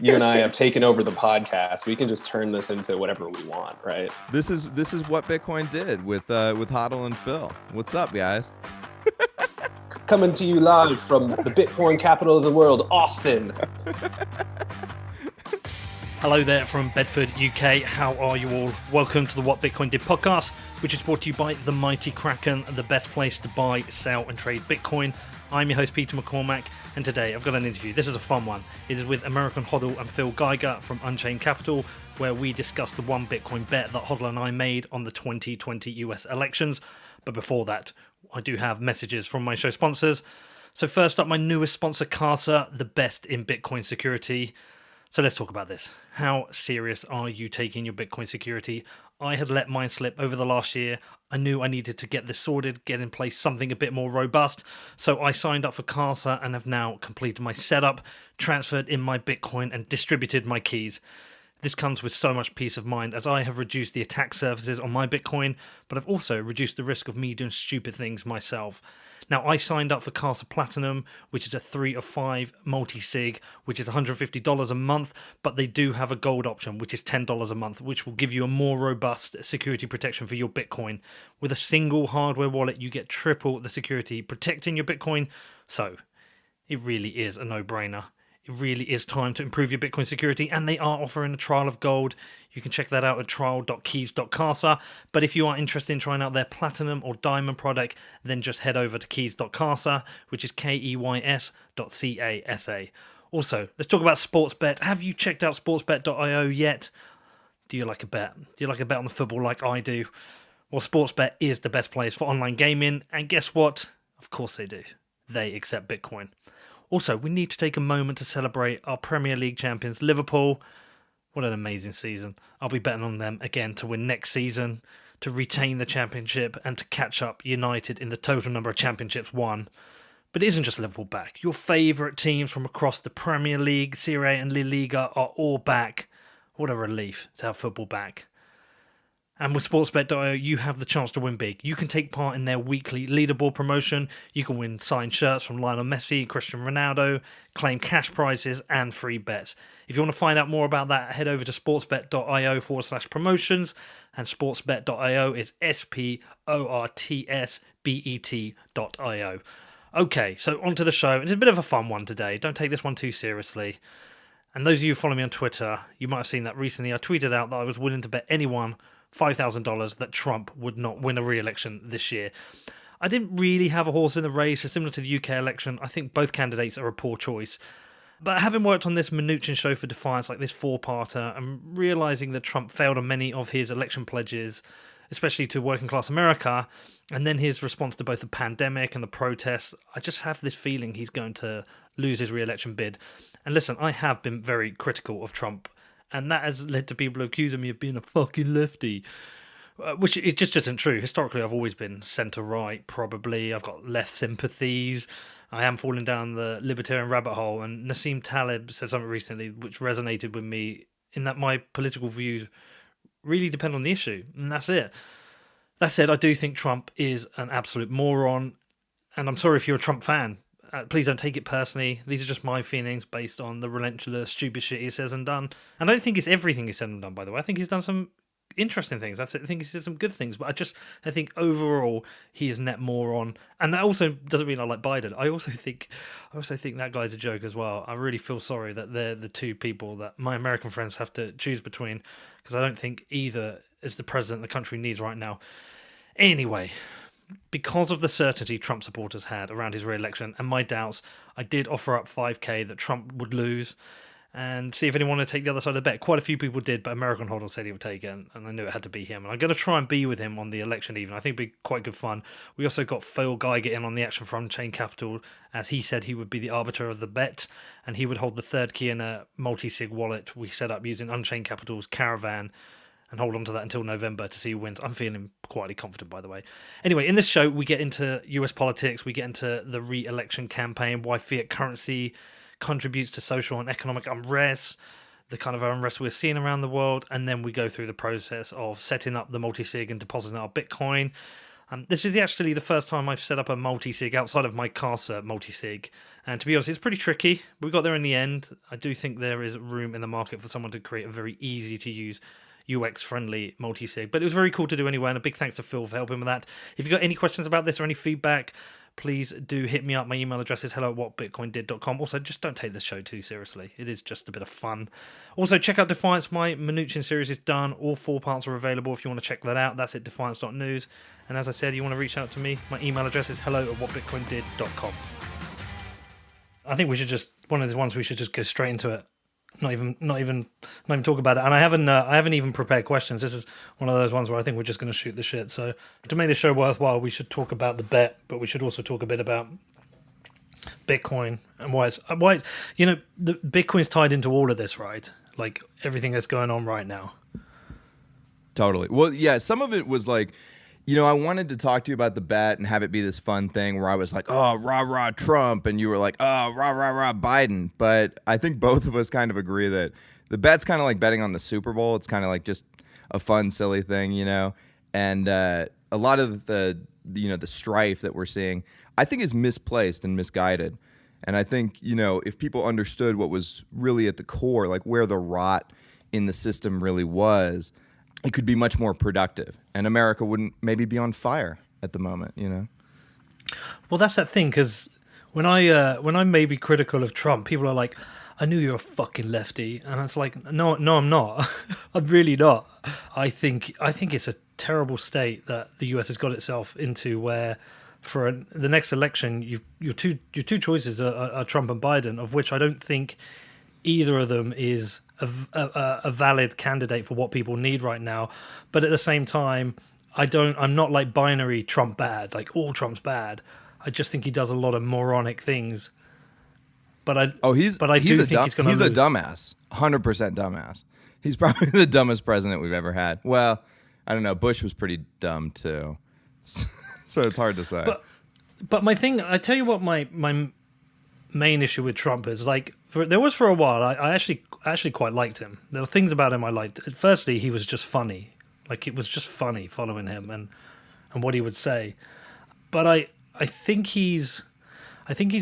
You and I have taken over the podcast. We can just turn this into whatever we want, right? This is what Bitcoin did with Hodl and Phil. What's up, guys? Coming to you live from the Bitcoin capital of the world, Austin. Hello there from Bedford, UK. How are you all? Welcome to the What Bitcoin Did podcast, which is brought to you by the Mighty Kraken, the best place to buy, sell, and trade Bitcoin. I'm your host, Peter McCormack, and today I've got an interview. This is a fun one. It is with American Hodl and Phil Geiger from Unchained Capital, where we discuss the one Bitcoin bet that Hodl and I made on the 2020 US elections. But before that, I do have messages from my show sponsors. So first up, my newest sponsor, Casa, the best in Bitcoin security. So let's talk about this. How serious are you taking your Bitcoin security? I had let mine slip over the last year. I knew I needed to get this sorted, get in place something a bit more robust. So I signed up for Casa and have now completed my setup, transferred in my Bitcoin and distributed my keys. This comes with so much peace of mind as I have reduced the attack surfaces on my Bitcoin, but I've also reduced the risk of me doing stupid things myself. Now, I signed up for Casa Platinum, which is a 3 of 5 multi-sig, which is $150 a month, but they do have a gold option, which is $10 a month, which will give you a more robust security protection for your Bitcoin. With a single hardware wallet, you get triple the security protecting your Bitcoin, so it really is a no-brainer. It really is time to improve your Bitcoin security, and they are offering a trial of gold. You can check that out at trial.keys.casa. But if you are interested in trying out their platinum or diamond product, then just head over to keys.casa, which is keys.casa. Also, let's talk about Sportsbet. Have you checked out sportsbet.io yet? Do you like a bet? Do you like a bet on the football like I do? Well, Sportsbet is the best place for online gaming, and guess what? Of course they do. They accept Bitcoin. Also, we need to take a moment to celebrate our Premier League champions, Liverpool. What an amazing season. I'll be betting on them again to win next season, to retain the championship, and to catch up United in the total number of championships won. But it isn't just Liverpool back. Your favourite teams from across the Premier League, Serie A and La Liga are all back. What a relief to have football back. And with Sportsbet.io, you have the chance to win big. You can take part in their weekly leaderboard promotion. You can win signed shirts from Lionel Messi, Cristiano Ronaldo, claim cash prizes, and free bets. If you want to find out more about that, head over to sportsbet.io/promotions. And sportsbet.io is sportsbet.io. Okay, so on to the show. It's a bit of a fun one today. Don't take this one too seriously. And those of you who follow me on Twitter, you might have seen that recently. I tweeted out that I was willing to bet anyone $5,000 that Trump would not win a re-election this year. I didn't really have a horse in the race. So similar to the UK election, I think both candidates are a poor choice. But having worked on this Mnuchin show for Defiance, like this four-parter, and realising that Trump failed on many of his election pledges, especially to working class America, and then his response to both the pandemic and the protests, I just have this feeling he's going to lose his re-election bid. And listen, I have been very critical of Trump, and that has led to people accusing me of being a fucking lefty, which it just isn't true. Historically, I've always been centre-right, probably. I've got left sympathies. I am falling down the libertarian rabbit hole, and Nassim Taleb said something recently which resonated with me, in that my political views really depend on the issue, and that's it. That said, I do think Trump is an absolute moron, and I'm sorry if you're a Trump fan. Please don't take it personally. These are just my feelings based on the relentless, stupid shit he says and done. And I don't think it's everything he's said and done, by the way. I think he's done some interesting things. I think he's said some good things. But I think overall he is net moron. And that also doesn't mean I like Biden. I also think that guy's a joke as well. I really feel sorry that they're the two people that my American friends have to choose between, because I don't think either is the president the country needs right now. Anyway, because of the certainty Trump supporters had around his re-election and my doubts, I did offer up $5,000 that Trump would lose and see if anyone would take the other side of the bet. Quite a few people did, but American Hodl said he would take it, and I knew it had to be him. And I'm going to try and be with him on the election even. I think it'd be quite good fun. We also got Phil Geiger in on the action from Unchained Capital, as he said he would be the arbiter of the bet, and he would hold the third key in a multi-sig wallet we set up using Unchained Capital's Caravan, and hold on to that until November to see who wins. I'm feeling quietly confident, by the way. Anyway, in this show, we get into US politics, we get into the re-election campaign, why fiat currency contributes to social and economic unrest, the kind of unrest we're seeing around the world, and then we go through the process of setting up the multi-sig and depositing our Bitcoin. This is actually the first time I've set up a multi-sig outside of my Casa multi-sig. And to be honest, it's pretty tricky. We got there in the end. I do think there is room in the market for someone to create a very easy-to-use UX-friendly multi-sig. But it was very cool to do anyway, and a big thanks to Phil for helping with that. If you've got any questions about this or any feedback, please do hit me up. My email address is hello@whatbitcoindid.com. Also, just don't take this show too seriously. It is just a bit of fun. Also, check out Defiance. My Mnuchin series is done. All 4 parts are available if you want to check that out. That's at defiance.news. And as I said, you want to reach out to me, my email address is hello@whatbitcoindid.com. I think we should just, one of the ones we should just go straight into it. Not even talk about it. And I haven't even prepared questions. This is one of those ones where I think we're just going to shoot the shit. So to make the show worthwhile, we should talk about the bet, but we should also talk a bit about Bitcoin and why it's the Bitcoin's tied into all of this, right? Like everything that's going on right now. Totally. Well, yeah, some of it was like, I wanted to talk to you about the bet and have it be this fun thing where I was like, oh, rah, rah, Trump. And you were like, oh, rah, rah, rah, Biden. But I think both of us kind of agree that the bet's kind of like betting on the Super Bowl. It's kind of like just a fun, silly thing, And a lot of the strife that we're seeing, I think is misplaced and misguided. And I think, if people understood what was really at the core, like where the rot in the system really was, it could be much more productive, and America wouldn't maybe be on fire at the moment, Well, that's that thing, because when I may be critical of Trump, people are like, I knew you're a fucking lefty, and it's like, no, I'm not. I'm really not. I think it's a terrible state that the US has got itself into, where for the next election, your two choices are Trump and Biden, of which I don't think either of them is a valid candidate for what people need right now. But at the same time, I'm not like binary Trump bad, like all Trump's bad. I just think he does a lot of moronic things. But I do think he's going to lose. He's a dumbass, 100% dumbass. He's probably the dumbest president we've ever had. Well, I don't know. Bush was pretty dumb too, so it's hard to say. But my thing, I tell you what, my main issue with Trump is like for a while I actually quite liked him. There were things about him I liked. Firstly, he was just funny. Like it was just funny following him and what he would say. But I think he's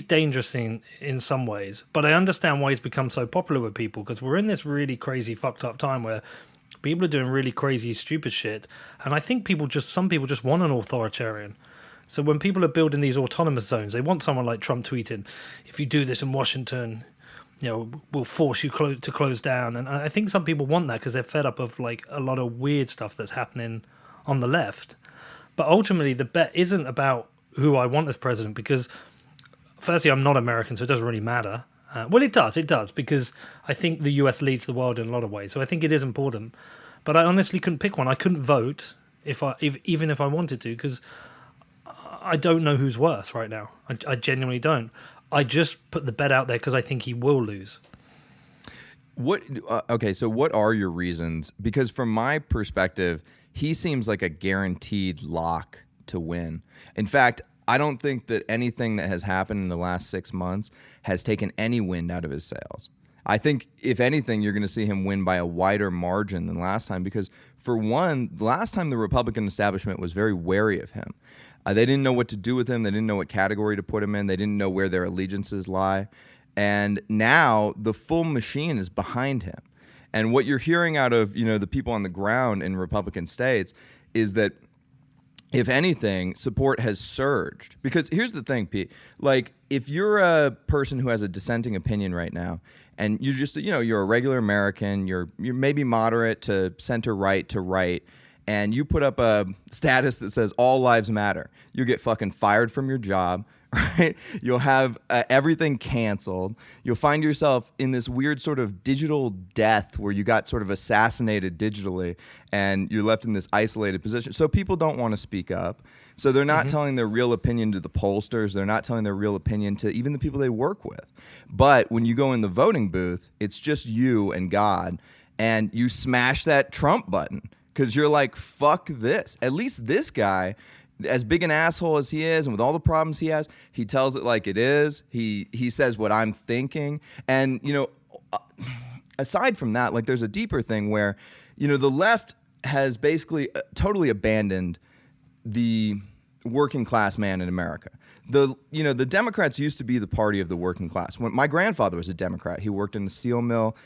dangerous in some ways. But I understand why he's become so popular with people, because we're in this really crazy fucked up time where people are doing really crazy stupid shit, and I think some people just want an authoritarian. So when people are building these autonomous zones, they want someone like Trump tweeting, if you do this in Washington, we'll force you to close down. And I think some people want that because they're fed up of like a lot of weird stuff that's happening on the left. But ultimately, the bet isn't about who I want as president, because firstly, I'm not American, so it doesn't really matter. Well, it does, because I think the US leads the world in a lot of ways. So I think it is important. But I honestly couldn't pick one. I couldn't vote even if I wanted to, because I don't know who's worse right now. I genuinely don't. I just put the bet out there because I think he will lose. So what are your reasons? Because from my perspective, he seems like a guaranteed lock to win. In fact, I don't think that anything that has happened in the last 6 months has taken any wind out of his sails. I think, if anything, you're going to see him win by a wider margin than last time because, for one, last time the Republican establishment was very wary of him. They didn't know what to do with him. They didn't know what category to put him in. They didn't know where their allegiances lie. And now the full machine is behind him. And what you're hearing out of, the people on the ground in Republican states is that, if anything, support has surged. Because here's the thing, Pete. Like, if you're a person who has a dissenting opinion right now, and you're just, you're a regular American, you're maybe moderate to center-right to right, and you put up a status that says all lives matter, you get fucking fired from your job, right? You'll have everything canceled. You'll find yourself in this weird sort of digital death where you got sort of assassinated digitally and you're left in this isolated position. So people don't want to speak up. So they're not telling their real opinion to the pollsters. They're not telling their real opinion to even the people they work with. But when you go in the voting booth, it's just you and God, and you smash that Trump button because you're like, fuck this. At least this guy, as big an asshole as he is and with all the problems he has, he tells it like it is. He says what I'm thinking. And, aside from that, like, there's a deeper thing where, the left has basically totally abandoned the working class man in America. The Democrats used to be the party of the working class. When my grandfather was a Democrat, he worked in a steel mill.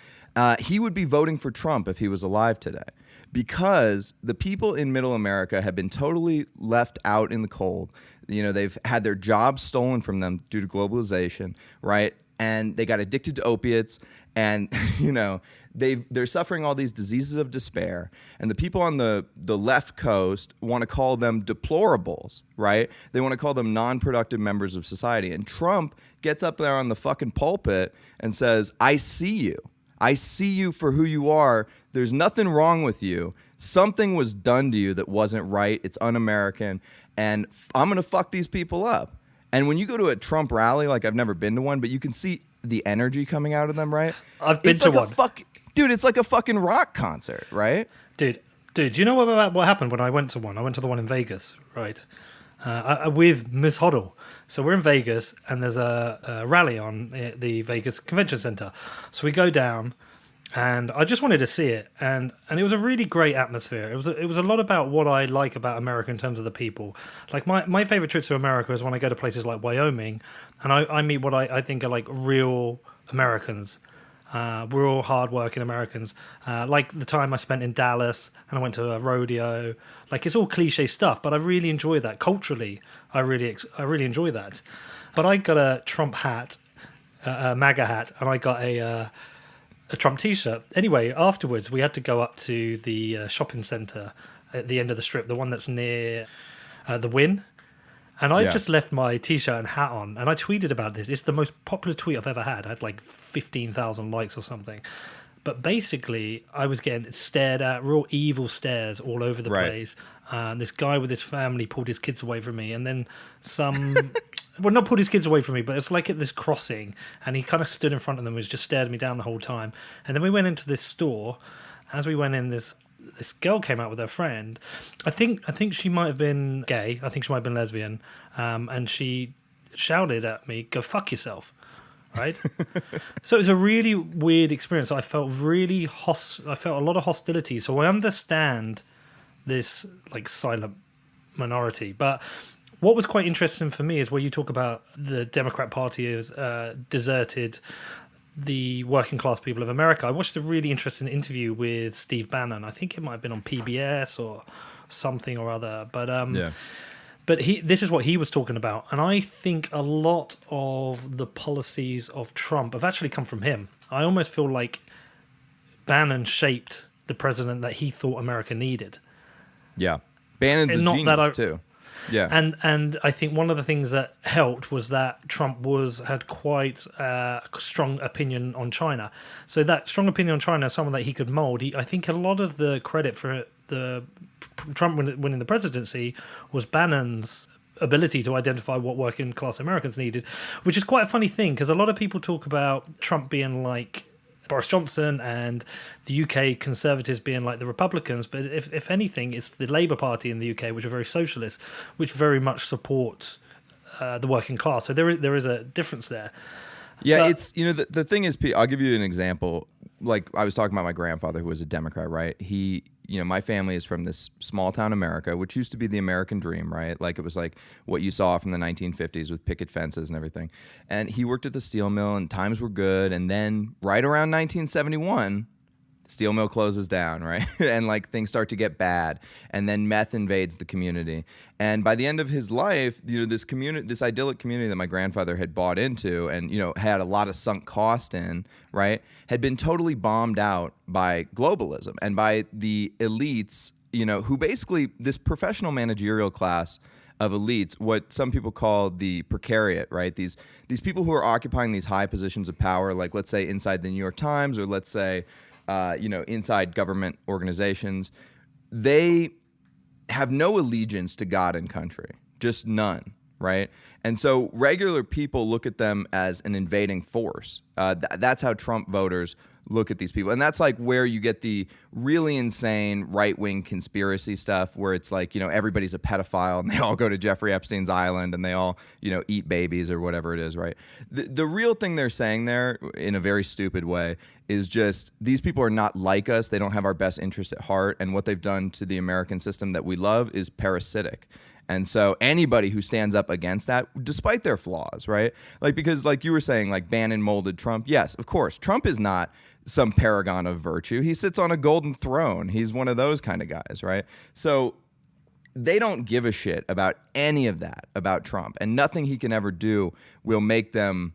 He would be voting for Trump if he was alive today, because the people in middle America have been totally left out in the cold. They've had their jobs stolen from them due to globalization, right? And they got addicted to opiates, and they're suffering all these diseases of despair. And the people on the left coast want to call them deplorables, right? They want to call them non-productive members of society. And Trump gets up there on the fucking pulpit and says, I see you. I see you for who you are. There's nothing wrong with you. Something was done to you that wasn't right. It's un-American. And I'm going to fuck these people up. And when you go to a Trump rally, like I've never been to one, but you can see the energy coming out of them, right? I've been to one. Dude, it's like a fucking rock concert, right? Dude, do you know what happened when I went to one? I went to the one in Vegas, right? With Miss Hodl. So we're in Vegas, and there's a rally on the Vegas Convention Center. So we go down, and I just wanted to see it, and it was a really great atmosphere. It was a lot about what I like about America in terms of the people. Like my favorite trips to America is when I go to places like Wyoming, and I meet what I think are like real Americans. We're all hard-working Americans. Like the time I spent in Dallas, and I went to a rodeo. Like, it's all cliche stuff, but I really enjoy that. Culturally, I really enjoy that. But I got a Trump hat, a MAGA hat, and I got a Trump T-shirt. Anyway, afterwards, we had to go up to the shopping centre at the end of the strip, the one that's near the Wynn. And I just left my T-shirt and hat on, and I tweeted about this. It's the most popular tweet I've ever had. I had like 15,000 likes or something. But basically, I was getting stared at, real evil stares all over the place. This guy with his family pulled his kids away from me, and then some... well, not pulled his kids away from me, but it's like at this crossing, and he kind of stood in front of them and was just stared me down the whole time. And then we went into this store. As we went in, this girl came out with her friend. I think she might have been gay. I think she might have been lesbian. And she shouted at me, "Go fuck yourself." Right? So it was a really weird experience. I felt I felt a lot of hostility. So I understand this like silent minority. But what was quite interesting for me is where you talk about the Democrat Party has deserted the working class people of America. I watched a really interesting interview with Steve Bannon. I think it might have been on PBS or something or other. But But this is what he was talking about. And I think a lot of the policies of Trump have actually come from him. I almost feel like Bannon shaped the president that he thought America needed. Yeah. Bannon's a genius, too. Yeah. And I think one of the things that helped was that Trump had quite a strong opinion on China. So that strong opinion on China, someone that he could mold. I think a lot of the credit for the Trump winning the presidency was Bannon's ability to identify what working class Americans needed, which is quite a funny thing because a lot of people talk about Trump being like Boris Johnson and the UK Conservatives being like the Republicans, but if anything, it's the Labour Party in the UK, which are very socialist, which very much supports the working class. So there is a difference there. Yeah, but it's the thing is, Pete, I'll give you an example. Like I was talking about my grandfather, who was a Democrat, right? He, my family is from this small town America, which used to be the American dream, right? Like it was like what you saw from the 1950s with picket fences and everything. And he worked at the steel mill, and times were good. And then right around 1971, the steel mill closes down, right? And like things start to get bad, and then meth invades the community. And by the end of his life, this idyllic community that my grandfather had bought into and had a lot of sunk cost in, right, had been totally bombed out by globalism and by the elites, who basically, this professional managerial class of elites, what some people call the precariat, right? These people who are occupying these high positions of power, like let's say inside the New York Times, or let's say inside government organizations, they have no allegiance to God and country, just none, right? And so regular people look at them as an invading force. That's how Trump voters look at these people. And that's like where you get the really insane right-wing conspiracy stuff where it's like, everybody's a pedophile and they all go to Jeffrey Epstein's island and they all, eat babies or whatever it is, right? The real thing they're saying there in a very stupid way is just these people are not like us. They don't have our best interest at heart. And what they've done to the American system that we love is parasitic. And so anybody who stands up against that, despite their flaws, right? Like, because like you were saying, like Bannon molded Trump. Yes, of course. Trump is not some paragon of virtue. He sits on a golden throne. He's one of those kind of guys, right? So they don't give a shit about any of that about Trump, and nothing he can ever do will make them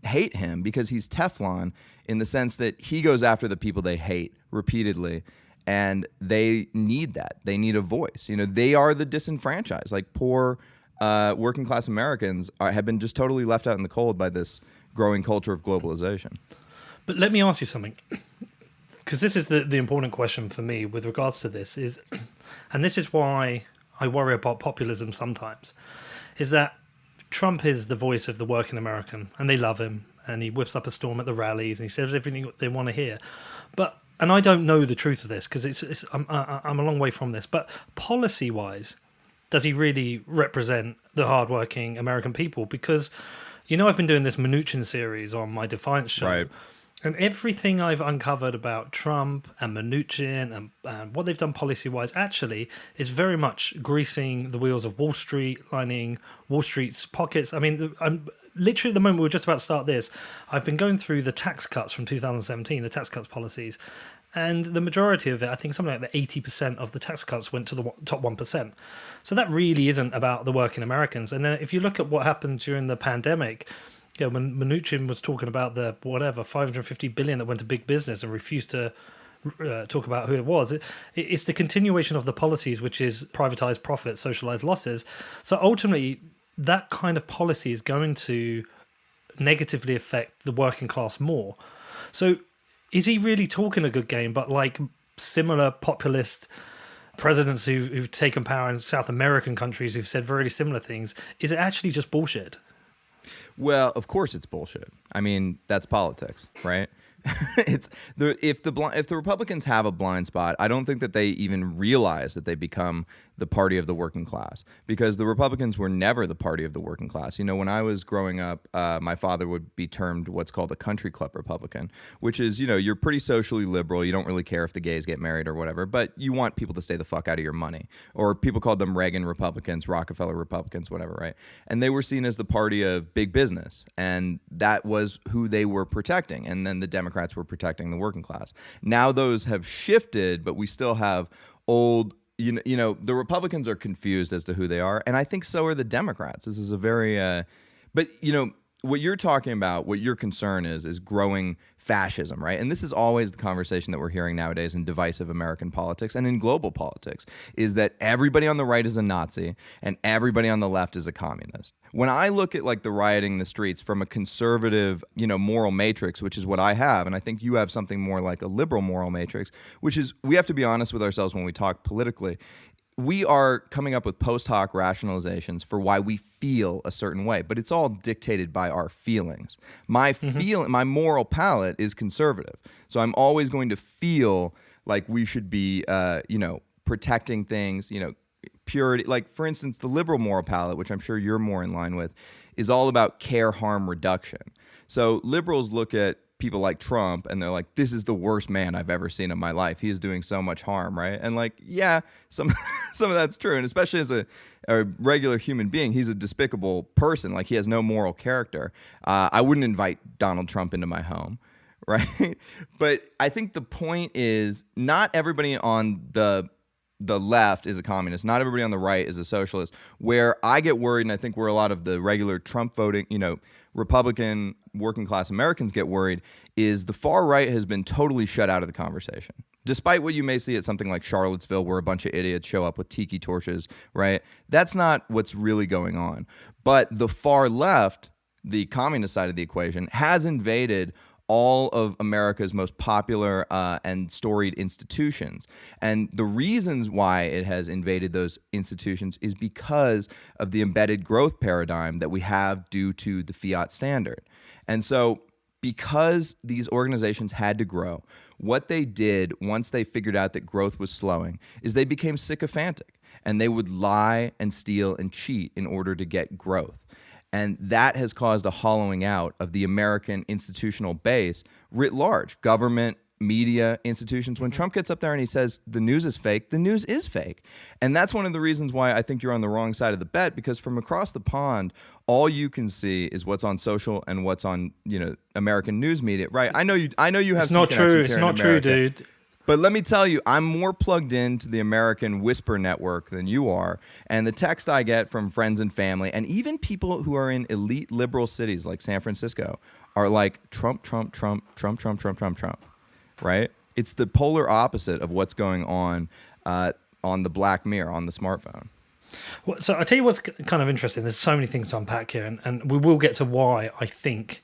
hate him, because he's Teflon in the sense that he goes after the people they hate repeatedly. And they need that. They need a voice. You know, they are the disenfranchised. Like poor working class Americans have been just totally left out in the cold by this growing culture of globalization. But let me ask you something, because this is the important question for me with regards to this is, and this is why I worry about populism sometimes, is that Trump is the voice of the working American, and they love him, and he whips up a storm at the rallies, and he says everything they want to hear. And I don't know the truth of this, because I'm a long way from this. But policy-wise, does he really represent the hardworking American people? Because, you know, I've been doing this Mnuchin series on my Defiance show. Right. And everything I've uncovered about Trump and Mnuchin and what they've done policy-wise actually is very much greasing the wheels of Wall Street, lining Wall Street's pockets. I mean, I'm literally at the moment we were just about to start this, I've been going through the tax cuts from 2017, the tax cuts policies, and the majority of it, I think something like the 80% of the tax cuts went to the top 1%. So that really isn't about the working Americans. And then if you look at what happened during the pandemic, you know, when Mnuchin was talking about the 550 billion that went to big business and refused to talk about who it was, it's the continuation of the policies, which is privatized profits, socialized losses. So ultimately, that kind of policy is going to negatively affect the working class more. So is he really talking a good game? But like similar populist presidents who've taken power in South American countries who've said very similar things, is it actually just bullshit? Well, of course it's bullshit. I mean, that's politics, right? If the Republicans have a blind spot, I don't think that they even realize that they become the party of the working class, because the Republicans were never the party of the working class. You know, when I was growing up, my father would be termed what's called a country club Republican, which is, you know, you're pretty socially liberal. You don't really care if the gays get married or whatever, but you want people to stay the fuck out of your money. Or people called them Reagan Republicans, Rockefeller Republicans, whatever, right? And they were seen as the party of big business, and that was who they were protecting. And then the Democrats were protecting the working class. Now those have shifted, but we still have old, you know, the Republicans are confused as to who they are, and I think so are the Democrats. This is a very, but you know, what you're talking about, what your concern is growing fascism, right? And this is always the conversation that we're hearing nowadays in divisive American politics and in global politics, is that everybody on the right is a Nazi and everybody on the left is a communist. When I look at like the rioting in the streets from a conservative, you know, moral matrix, which is what I have, and I think you have something more like a liberal moral matrix, which is, we have to be honest with ourselves when we talk politically. We are coming up with post hoc rationalizations for why we feel a certain way, but it's all dictated by our feelings. My my moral palate is conservative, so I'm always going to feel like we should be, you know, protecting things, you know, purity. Like, for instance, the liberal moral palate, which I'm sure you're more in line with, is all about care harm reduction. So liberals look at people like Trump and they're like, this is the worst man I've ever seen in my life. He is doing so much harm, right? And like, yeah, some of that's true. And especially as a regular human being, he's a despicable person. Like, he has no moral character. I wouldn't invite Donald Trump into my home, right? But I think the point is, not everybody on the left is a communist. Not everybody on the right is a socialist. Where I get worried, and I think where a lot of the regular Trump voting, you know, Republican working class Americans get worried, is the far right has been totally shut out of the conversation. Despite what you may see at something like Charlottesville, where a bunch of idiots show up with tiki torches, right? That's not what's really going on. But the far left, the communist side of the equation, has invaded all of America's most popular and storied institutions. And the reasons why it has invaded those institutions is because of the embedded growth paradigm that we have due to the fiat standard. And so because these organizations had to grow, what they did once they figured out that growth was slowing is they became sycophantic, and they would lie and steal and cheat in order to get growth. And that has caused a hollowing out of the American institutional base writ large. Government, media institutions. When Trump gets up there and he says the news is fake, the news is fake. And that's one of the reasons why I think you're on the wrong side of the bet, because from across the pond, all you can see is what's on social and what's on, American news media, right? I know you have It's some not true. connections It's here in not true, America. dude. But let me tell you, I'm more plugged into the American Whisper network than you are. And the text I get from friends and family, and even people who are in elite liberal cities like San Francisco, are like Trump, Trump, Trump, Trump, Trump, Trump, Trump, Trump, right? It's the polar opposite of what's going on the Black Mirror, on the smartphone. Well, so I'll tell you what's kind of interesting. There's so many things to unpack here, and we will get to why I think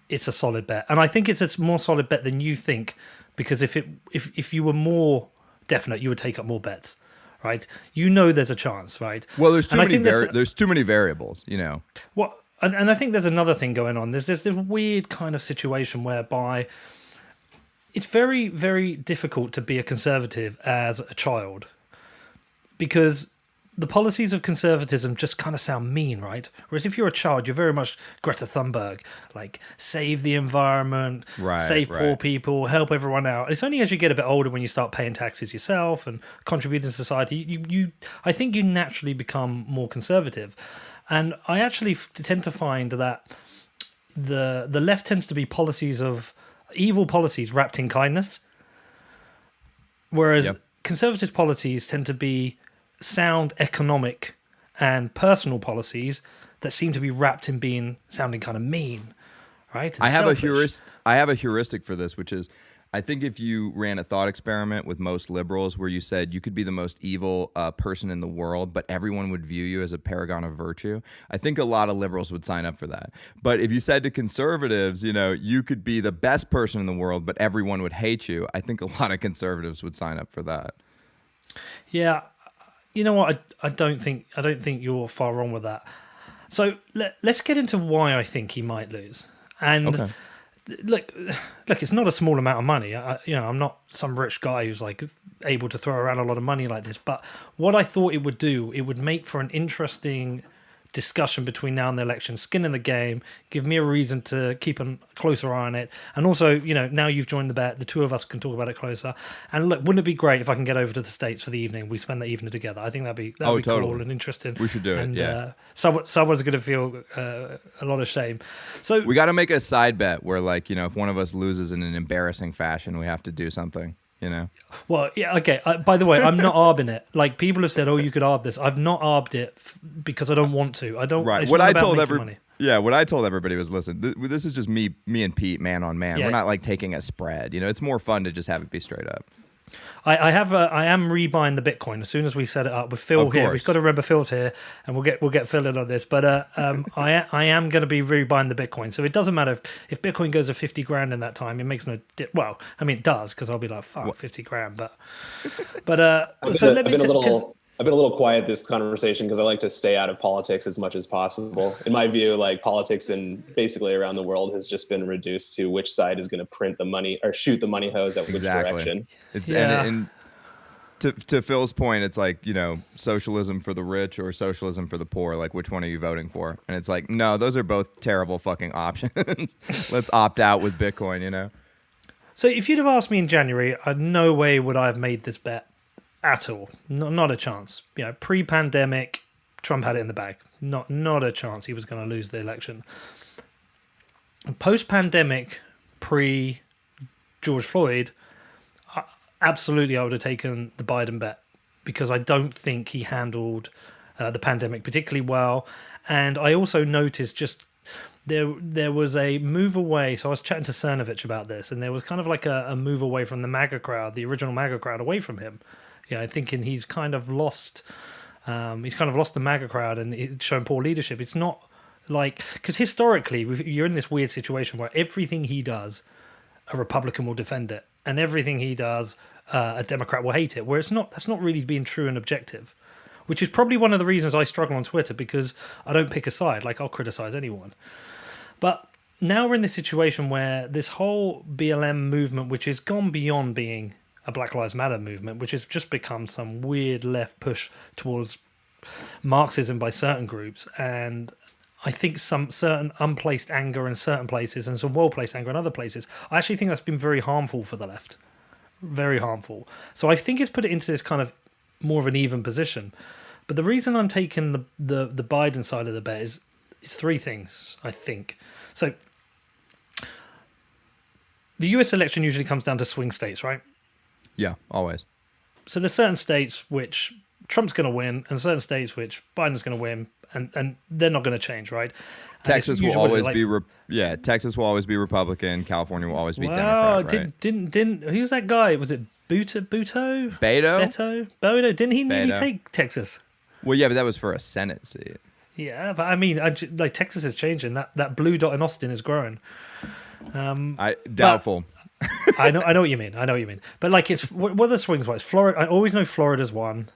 it's a solid bet. And I think it's a more solid bet than you think, because if you were more definite, you would take up more bets, right? There's a chance, right? Well, there's too many variables, Well, and I think there's another thing going on. There's this weird kind of situation whereby it's very, very difficult to be a conservative as a child, because the policies of conservatism just kind of sound mean, right? Whereas if you're a child, you're very much Greta Thunberg, like save the environment, save poor people, help everyone out. It's only as you get a bit older, when you start paying taxes yourself and contributing to society, I think you naturally become more conservative. And I actually tend to find that the left tends to be evil policies wrapped in kindness, whereas conservative policies tend to be sound economic and personal policies that seem to be wrapped in sounding kind of mean, right? And I have a heuristic for this, which is, I think if you ran a thought experiment with most liberals where you said you could be the most evil person in the world, but everyone would view you as a paragon of virtue, I think a lot of liberals would sign up for that. But if you said to conservatives, you could be the best person in the world, but everyone would hate you, I think a lot of conservatives would sign up for that. Yeah. You know what? I don't think you're far wrong with that. So let's get into why I think he might lose. And okay. Look, it's not a small amount of money. I'm not some rich guy who's like able to throw around a lot of money like this. But what I thought it would do, it would make for an interesting discussion between now and the election, skin in the game, give me a reason to keep a closer eye on it. And also, now you've joined the bet, the two of us can talk about it closer. And look, wouldn't it be great if I can get over to the States for the evening? We spend the evening together. I think that'd be totally cool and interesting. We should do it, yeah. Someone's going to feel a lot of shame. So we got to make a side bet where, if one of us loses in an embarrassing fashion, we have to do something. Well, yeah, okay. By the way, I'm not arbing it. Like, people have said, "Oh, you could arb this." I've not arbed it because I don't want to. I don't. Right. What I told everybody was, listen, this is just me and Pete, man on man. Yeah. We're not taking a spread. It's more fun to just have it be straight up. I am rebuying the Bitcoin as soon as we set it up with Phil here. We've got to remember Phil's here, and we'll get Phil in on this. But I am going to be rebuying the Bitcoin, so it doesn't matter if Bitcoin goes to 50 grand in that time. It makes no well. I mean, it does, because I'll be like, fuck, 50 grand. But I've been a little quiet this conversation because I like to stay out of politics as much as possible. In my view, politics in basically around the world has just been reduced to which side is going to print the money or shoot the money hose at which direction. And to Phil's point, it's socialism for the rich or socialism for the poor. Which one are you voting for? And it's no, those are both terrible fucking options. Let's opt out with Bitcoin, So if you'd have asked me in January, no way would I have made this bet. At all. Not a chance. Pre-pandemic, Trump had it in the bag. Not a chance he was going to lose the election. Post-pandemic, pre-George Floyd, absolutely I would have taken the Biden bet, because I don't think he handled the pandemic particularly well. And I also noticed just there was a move away. So I was chatting to Cernovich about this, and there was kind of a move away from the MAGA crowd, the original MAGA crowd, away from him. Thinking he's kind of lost the MAGA crowd, and it's shown poor leadership. It's not because historically you're in this weird situation where everything he does, a Republican will defend it, and everything he does, a Democrat will hate it. Where that's not really being true and objective, which is probably one of the reasons I struggle on Twitter, because I don't pick a side. I'll criticize anyone, but now we're in this situation where this whole BLM movement, which has gone beyond being a Black Lives Matter movement, which has just become some weird left push towards Marxism by certain groups. And I think some certain unplaced anger in certain places and some well-placed anger in other places. I actually think that's been very harmful for the left. Very harmful. So I think it's put it into this kind of more of an even position. But the reason I'm taking the Biden side of the bet is three things, I think. So the US election usually comes down to swing states, right? Yeah, always. So there's certain states which Trump's going to win and certain states which Biden's going to win, and they're not going to change, right? Texas will always be Texas will always be Republican. California will always be Democrat. Right? Didn't who's that guy? Was it Beto? Didn't he nearly take Texas? Well, yeah, but that was for a Senate seat. Yeah, but I mean, like Texas is changing. That blue dot in Austin is growing. Doubtful. I know what you mean. But like, it's what are the swings? It's Florida. I always know Florida's one.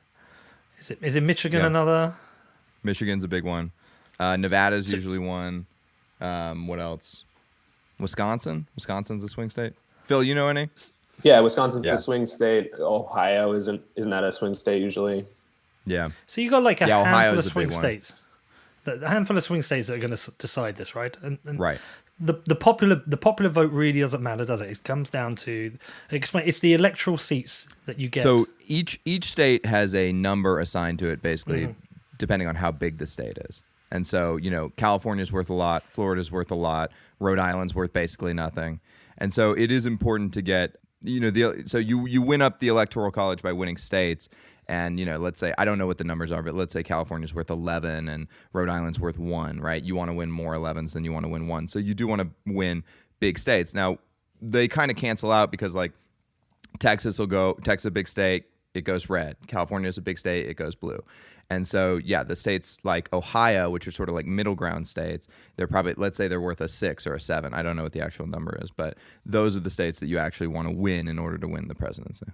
Is it Michigan another? Michigan's a big one. Nevada's usually one. What else? Wisconsin's a swing state. Phil, you know any? Yeah, Wisconsin's a swing state. Ohio isn't that a swing state usually? Yeah. So you got like a handful of swing big states. A handful of swing states that are going to decide this, right? And right. The popular vote really doesn't matter, does it? It comes down to it's the electoral seats that you get. So each state has a number assigned to it, basically, depending on how big the state is. And so, California's worth a lot, Florida's worth a lot, Rhode Island's worth basically nothing. And so it is important to get, so you win up the electoral college by winning states. And, let's say, I don't know what the numbers are, but let's say California's worth 11 and Rhode Island's worth 1, right? You want to win more 11s than you want to win 1. So you do want to win big states. Now, they kind of cancel out because, like, Texas a big state, it goes red. California's a big state, it goes blue. And so, yeah, the states like Ohio, which are sort of like middle ground states, they're probably, let's say they're worth a 6 or a 7. I don't know what the actual number is, but those are the states that you actually want to win in order to win the presidency.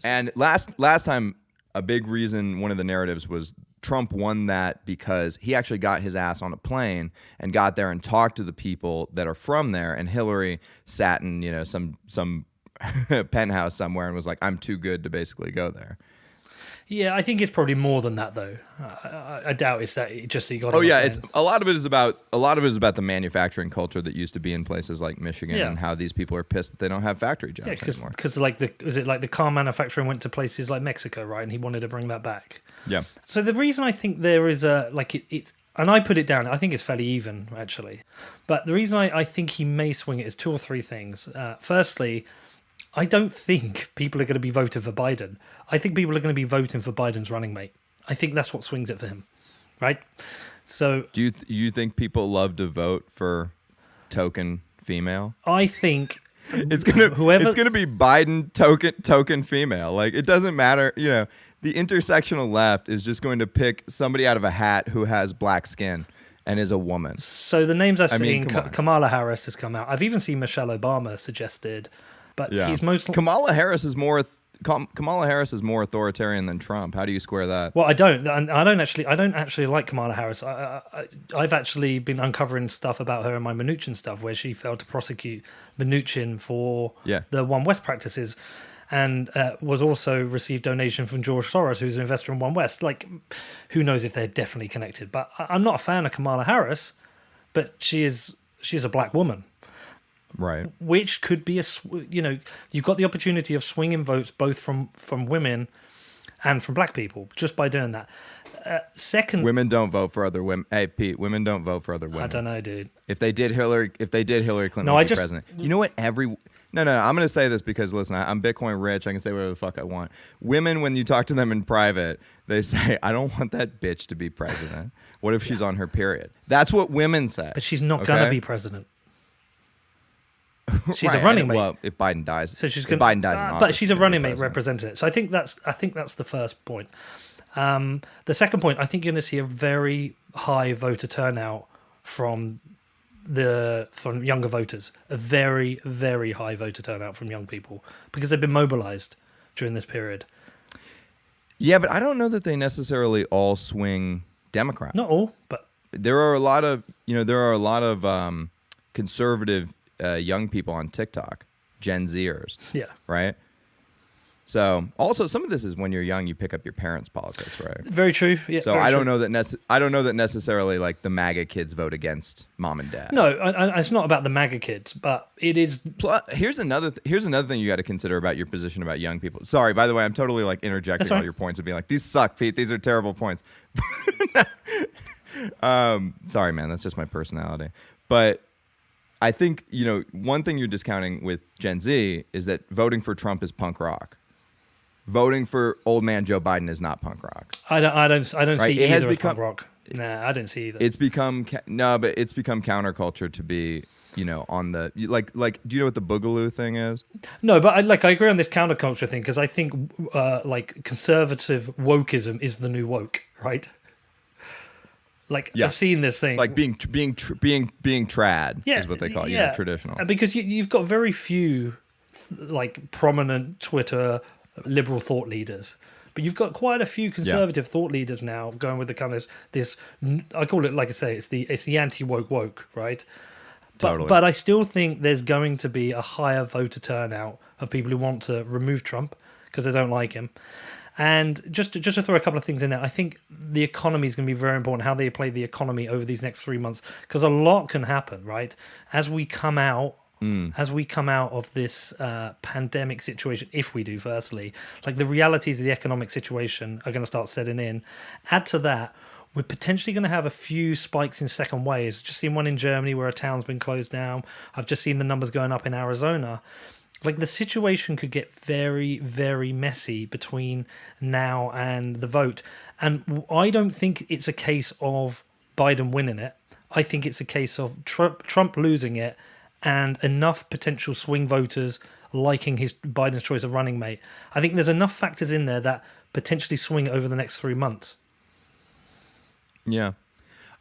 And last time, a big reason, one of the narratives was Trump won that because he actually got his ass on a plane and got there and talked to the people that are from there. And Hillary sat in, some penthouse somewhere and was like, I'm too good to basically go there. Yeah, I think it's probably more than that, though. I doubt it's that he got. Oh yeah, it's a lot of it is about the manufacturing culture that used to be in places like Michigan and how these people are pissed that they don't have factory jobs anymore. Because the car manufacturing went to places like Mexico, right? And he wanted to bring that back. Yeah. So the reason I think there is it's and I put it down, I think it's fairly even actually, but the reason I think he may swing it is 2 or 3 things. Firstly, I don't think people are going to be voting for Biden. I think people are going to be voting for Biden's running mate. I think that's what swings it for him, right? So, do you think people love to vote for token female? I think it's gonna be Biden token female. Like, it doesn't matter. The intersectional left is just going to pick somebody out of a hat who has black skin and is a woman. So the names I've seen, Kamala Harris has come out. I've even seen Michelle Obama suggested. But he's mostly Kamala Harris is more authoritarian than Trump. How do you square that? Well, I don't actually like Kamala Harris. I've actually been uncovering stuff about her in my Mnuchin stuff, where she failed to prosecute Mnuchin for the One West practices, and was also received donation from George Soros, who's an investor in One West. Like, who knows if they're definitely connected? But I'm not a fan of Kamala Harris, but she's a black woman. Right. Which could be you've got the opportunity of swinging votes both from women and from black people just by doing that. Second, women don't vote for other women. Hey, Pete, women don't vote for other women. I don't know, dude. If they did, Hillary Clinton would be president. You know what? No, I'm going to say this because, listen, I'm Bitcoin rich. I can say whatever the fuck I want. Women, when you talk to them in private, they say, I don't want that bitch to be president. What if she's on her period? That's what women say. But she's not going to be president. She's right, a running mate. Well, if Biden dies, so she's going. Biden dies, in office, but she's a running mate representing it. So I think that's the first point. The second point, I think you're going to see a very high voter turnout from younger voters. A very, very high voter turnout from young people because they've been mobilized during this period. Yeah, but I don't know that they necessarily all swing Democrat. Not all, but there are a lot of conservative young people on TikTok, Gen Zers. Yeah. Right. So also some of this is when you're young, you pick up your parents' politics, right? Very true. Yeah, so very I don't true. know that I don't know that necessarily like the MAGA kids vote against mom and dad. No, it's not about the MAGA kids, but it is. Plus, here's another thing you got to consider about your position about young people. Sorry, by the way, I'm totally like interjecting all your points and being like, these suck, Pete. These are terrible points. Sorry, man. That's just my personality. But I think, one thing you're discounting with Gen Z is that voting for Trump is punk rock. Voting for old man Joe Biden is not punk rock. I don't see It has either as become- punk rock. Nah, I don't see either. It's become but it's become counterculture to be, on the like. Do you know what the Boogaloo thing is? No, but I agree on this counterculture thing because I think like conservative wokeism is the new woke, right? Like Yeah. I've seen this thing, Like being trad is what they call it. Traditional. Because you've got very few like prominent Twitter liberal thought leaders, but you've got quite a few conservative thought leaders now going with the kind of this. I call it, like I say, it's the anti-woke, right? Totally. But I still think there's going to be a higher voter turnout of people who want to remove Trump because they don't like him. And just to throw a couple of things in there, I think the economy is going to be very important, how they play the economy over these next 3 months, because a lot can happen, right? As we come out of this pandemic situation, if we do, firstly, like the realities of the economic situation are going to start setting in. Add to that, we're potentially going to have a few spikes in second waves. Just seen one in Germany where a town's been closed down. I've just seen the numbers going up in Arizona. Like the situation could get very, very messy between now and the vote. And I don't think it's a case of Biden winning it. I think it's a case of Trump losing it and enough potential swing voters liking Biden's choice of running mate. I think there's enough factors in there that potentially swing over the next 3 months. Yeah.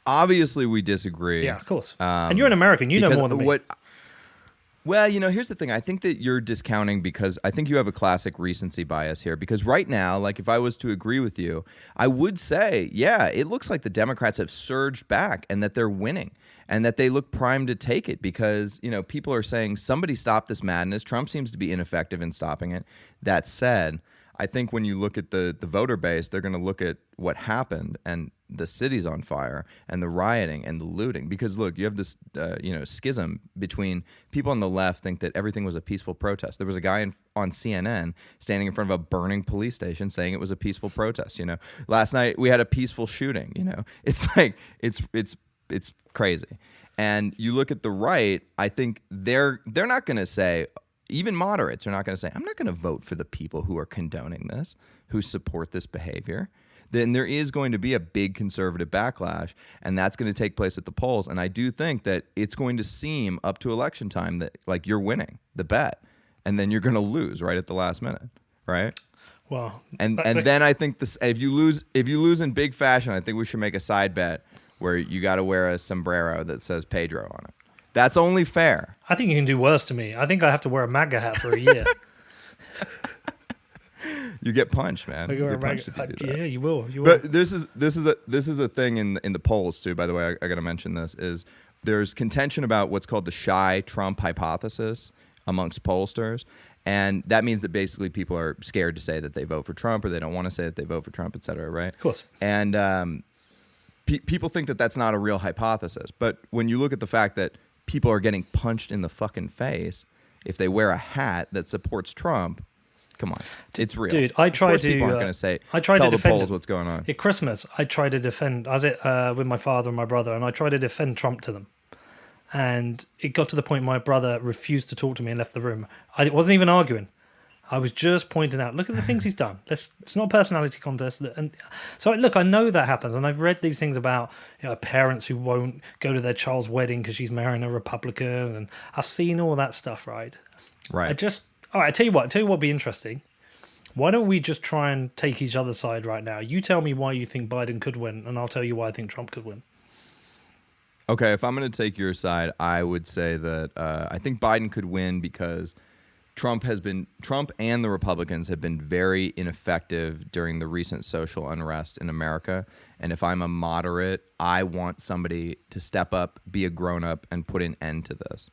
Obviously, we disagree. Yeah, of course. And you're an American. You know more than me. Well, here's the thing. I think that you're discounting because I think you have a classic recency bias here. Because right now, like if I was to agree with you, I would say, yeah, it looks like the Democrats have surged back and that they're winning and that they look primed to take it because, people are saying somebody stop this madness. Trump seems to be ineffective in stopping it. That said, I think when you look at the voter base, they're going to look at what happened and the city's on fire and the rioting and the looting. Because look, you have this, schism between people on the left think that everything was a peaceful protest. There was a guy on CNN standing in front of a burning police station saying it was a peaceful protest. Last night we had a peaceful shooting. It's like it's crazy. And you look at the right, I think they're not going to say. Even moderates are not going to say, I'm not going to vote for the people who are condoning this, who support this behavior. Then there is going to be a big conservative backlash, and that's going to take place at the polls. And I do think that it's going to seem up to election time that like you're winning the bet, and then you're going to lose right at the last minute, right? Well, and then I think this if you lose in big fashion, I think we should make a side bet where you got to wear a sombrero that says Pedro on it. That's only fair. I think you can do worse to me. I think I have to wear a MAGA hat for a year. You get punched, man. You get punched if you do that. Yeah, you will. But this is a thing in the polls too. By the way, I got to mention this is there's contention about what's called the shy Trump hypothesis amongst pollsters, and that means that basically people are scared to say that they vote for Trump or they don't want to say that they vote for Trump, et cetera, right? Of course. And people think that that's not a real hypothesis, but when you look at the fact that people are getting punched in the fucking face if they wear a hat that supports Trump. Come on, it's real. Dude, I try to. People aren't going to say. I try tell to the defend polls what's going on. At Christmas, I try to defend. I was with my father and my brother, and I tried to defend Trump to them. And it got to the point my brother refused to talk to me and left the room. I wasn't even arguing. I was just pointing out, look at the things he's done. It's not a personality contest. And so, look, I know that happens. And I've read these things about parents who won't go to their child's wedding because she's marrying a Republican. And I've seen all that stuff, right? Right. All right, I tell you what would be interesting. Why don't we just try and take each other's side right now? You tell me why you think Biden could win, and I'll tell you why I think Trump could win. Okay, if I'm going to take your side, I would say that I think Biden could win because Trump and the Republicans have been very ineffective during the recent social unrest in America. And if I'm a moderate, I want somebody to step up, be a grown-up, and put an end to this.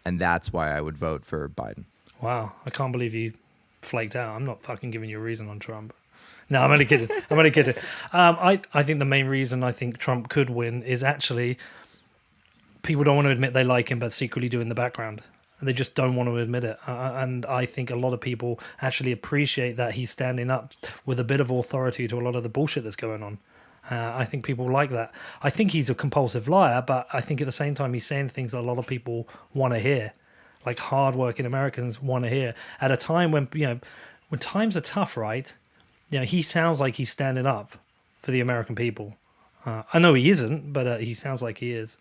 And that's why I would vote for Biden. Wow, I can't believe you flaked out. I'm not fucking giving you a reason on Trump. No, I'm only kidding. I'm only kidding. I think the main reason I think Trump could win is actually people don't want to admit they like him, but secretly do in the background. And they just don't want to admit it. And I think a lot of people actually appreciate that he's standing up with a bit of authority to a lot of the bullshit that's going on. I think people like that. I think he's a compulsive liar, but I think at the same time he's saying things that a lot of people want to hear, like hardworking Americans want to hear. At a time when, when times are tough, right? He sounds like he's standing up for the American people. I know he isn't, but he sounds like he is.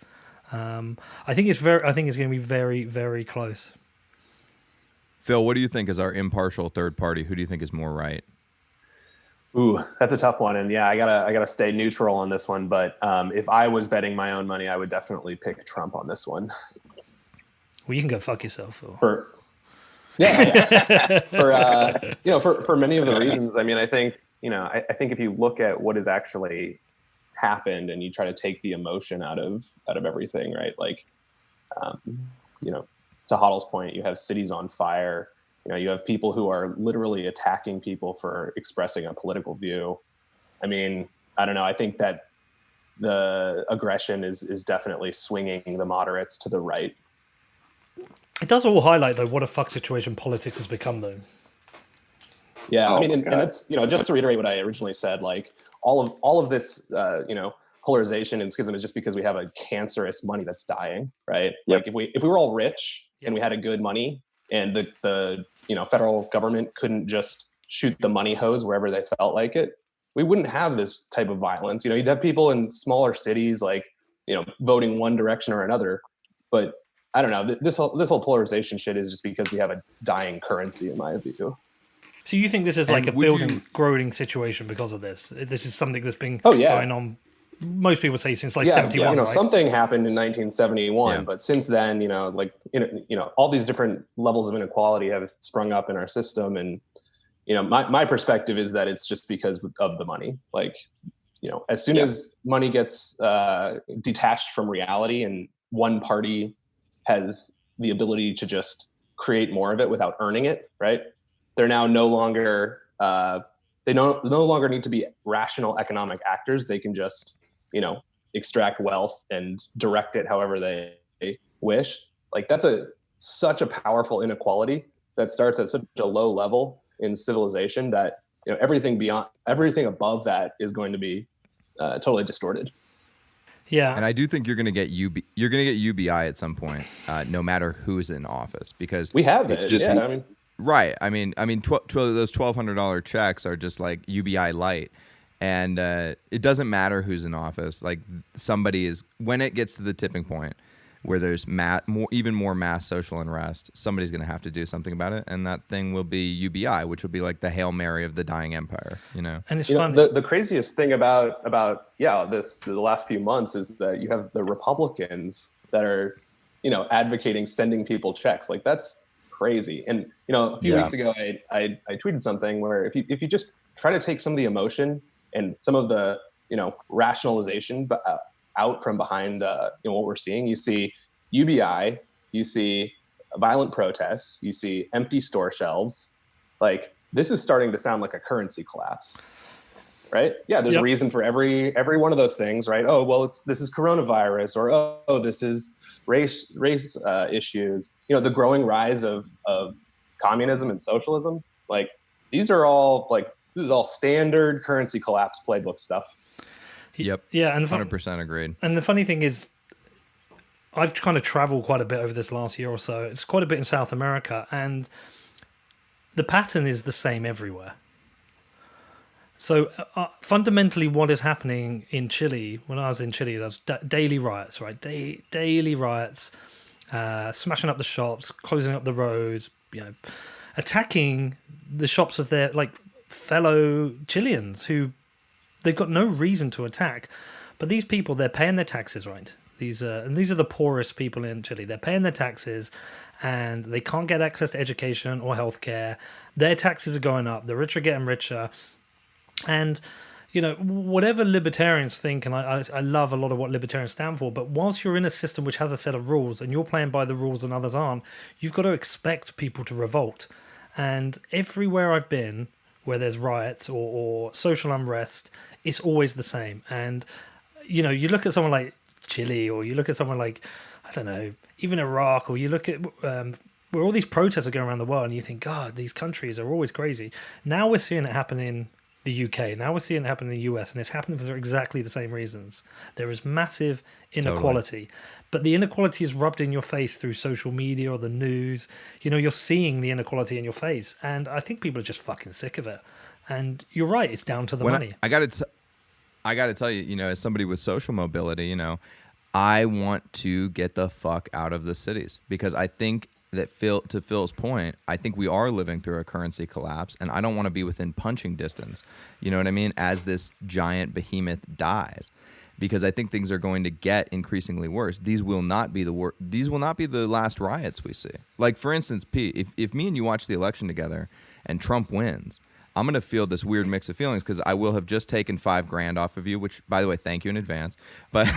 I think it's going to be very, very close. Phil, what do you think is our impartial third party? Who do you think is more right? Ooh, that's a tough one. And yeah, I gotta stay neutral on this one. But if I was betting my own money, I would definitely pick Trump on this one. Well, you can go fuck yourself, Phil. For many of the reasons. I mean, I think if you look at what has actually happened and you try to take the emotion out of everything, right? Like, to Hodl's point, you have cities on fire. You have people who are literally attacking people for expressing a political view. I mean, I don't know. I think that the aggression is definitely swinging the moderates to the right. It does all highlight, though, what a fuck situation politics has become, though. Yeah, I mean, and it's, just to reiterate what I originally said, like all of this, polarization and schism is just because we have a cancerous money that's dying, right? Yep. Like if we were all rich and we had a good money and the federal government couldn't just shoot the money hose wherever they felt like it, we wouldn't have this type of violence. You'd have people in smaller cities like, voting one direction or another. But I don't know, this whole polarization shit is just because we have a dying currency, in my view. So you think this is like a growing situation because of this? This is something that's been going on, most people say, since 71, right? Something happened in 1971, but since then, all these different levels of inequality have sprung up in our system. And, my perspective is that it's just because of the money. Like, as soon as money gets detached from reality and one party has the ability to just create more of it without earning it, right? They're now no longer they no longer need to be rational economic actors. They can just extract wealth and direct it however they wish. Like that's such a powerful inequality that starts at such a low level in civilization that everything above that is going to be totally distorted. Yeah, and I do think you're going to get UBI at some point, no matter who's in office, because we have it. Right. I mean, those $1,200 checks are just like UBI light, and it doesn't matter who's in office. Like somebody is, when it gets to the tipping point where there's even more mass social unrest, somebody's going to have to do something about it, and that thing will be UBI, which will be like the Hail Mary of the dying empire. And it's fun. The craziest thing about the last few months is that you have the Republicans that are advocating sending people checks. Like that's crazy. And a few weeks ago I tweeted something where if you just try to take some of the emotion and some of the rationalization out from behind what we're seeing, you see UBI, you see violent protests, you see empty store shelves. Like this is starting to sound like a currency collapse, right? Yeah, there's a reason for every one of those things, right? Oh well, this is coronavirus, or oh this is race issues. The growing rise of communism and socialism. Like this is all standard currency collapse playbook stuff. Yep. Yeah, and 100% agreed. And the funny thing is, I've kind of traveled quite a bit over this last year or so. It's quite a bit in South America, and the pattern is the same everywhere. So fundamentally, what is happening in Chile? When I was in Chile, there's daily riots, right? Daily riots, smashing up the shops, closing up the roads, attacking the shops of their fellow Chileans who they've got no reason to attack. But these people, they're paying their taxes, right? These are the poorest people in Chile. They're paying their taxes, and they can't get access to education or healthcare. Their taxes are going up. The rich are getting richer. And, whatever libertarians think, and I love a lot of what libertarians stand for, but whilst you're in a system which has a set of rules and you're playing by the rules and others aren't, you've got to expect people to revolt. And everywhere I've been where there's riots or social unrest, it's always the same. And, you look at someone like Chile, or you look at someone like, I don't know, even Iraq, or you look at where all these protests are going around the world, and you think, God, these countries are always crazy. Now we're seeing it happen in the UK. Now we're seeing it happen in the US, and it's happening for exactly the same reasons. There is massive inequality, but the inequality is rubbed in your face through social media or the news. You're seeing the inequality in your face, and I think people are just fucking sick of it. And you're right, it's down to the money. I got to tell you, as somebody with social mobility, I want to get the fuck out of the cities, because I think that to Phil's point, I think we are living through a currency collapse, and I don't want to be within punching distance. You know what I mean? As this giant behemoth dies, because I think things are going to get increasingly worse. These will not be the last riots we see. Like, for instance, Pete, if me and you watch the election together and Trump wins, I'm going to feel this weird mix of feelings, because I will have just taken $5,000 off of you, which, by the way, thank you in advance. But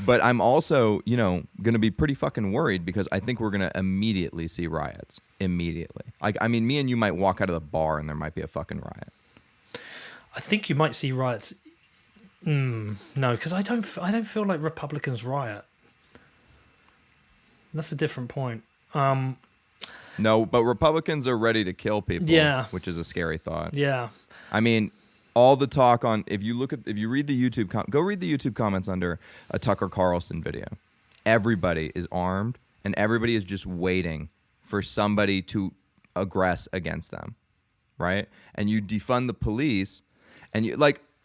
but I'm also, going to be pretty fucking worried, because I think we're going to immediately see riots. Immediately. Me and you might walk out of the bar and there might be a fucking riot. I think you might see riots. No, because I don't feel like Republicans riot. That's a different point. No, but Republicans are ready to kill people, which is a scary thought. Yeah. All the talk on, if you read the YouTube, go read the YouTube comments under a Tucker Carlson video. Everybody is armed, and everybody is just waiting for somebody to aggress against them, right? And you defund the police, and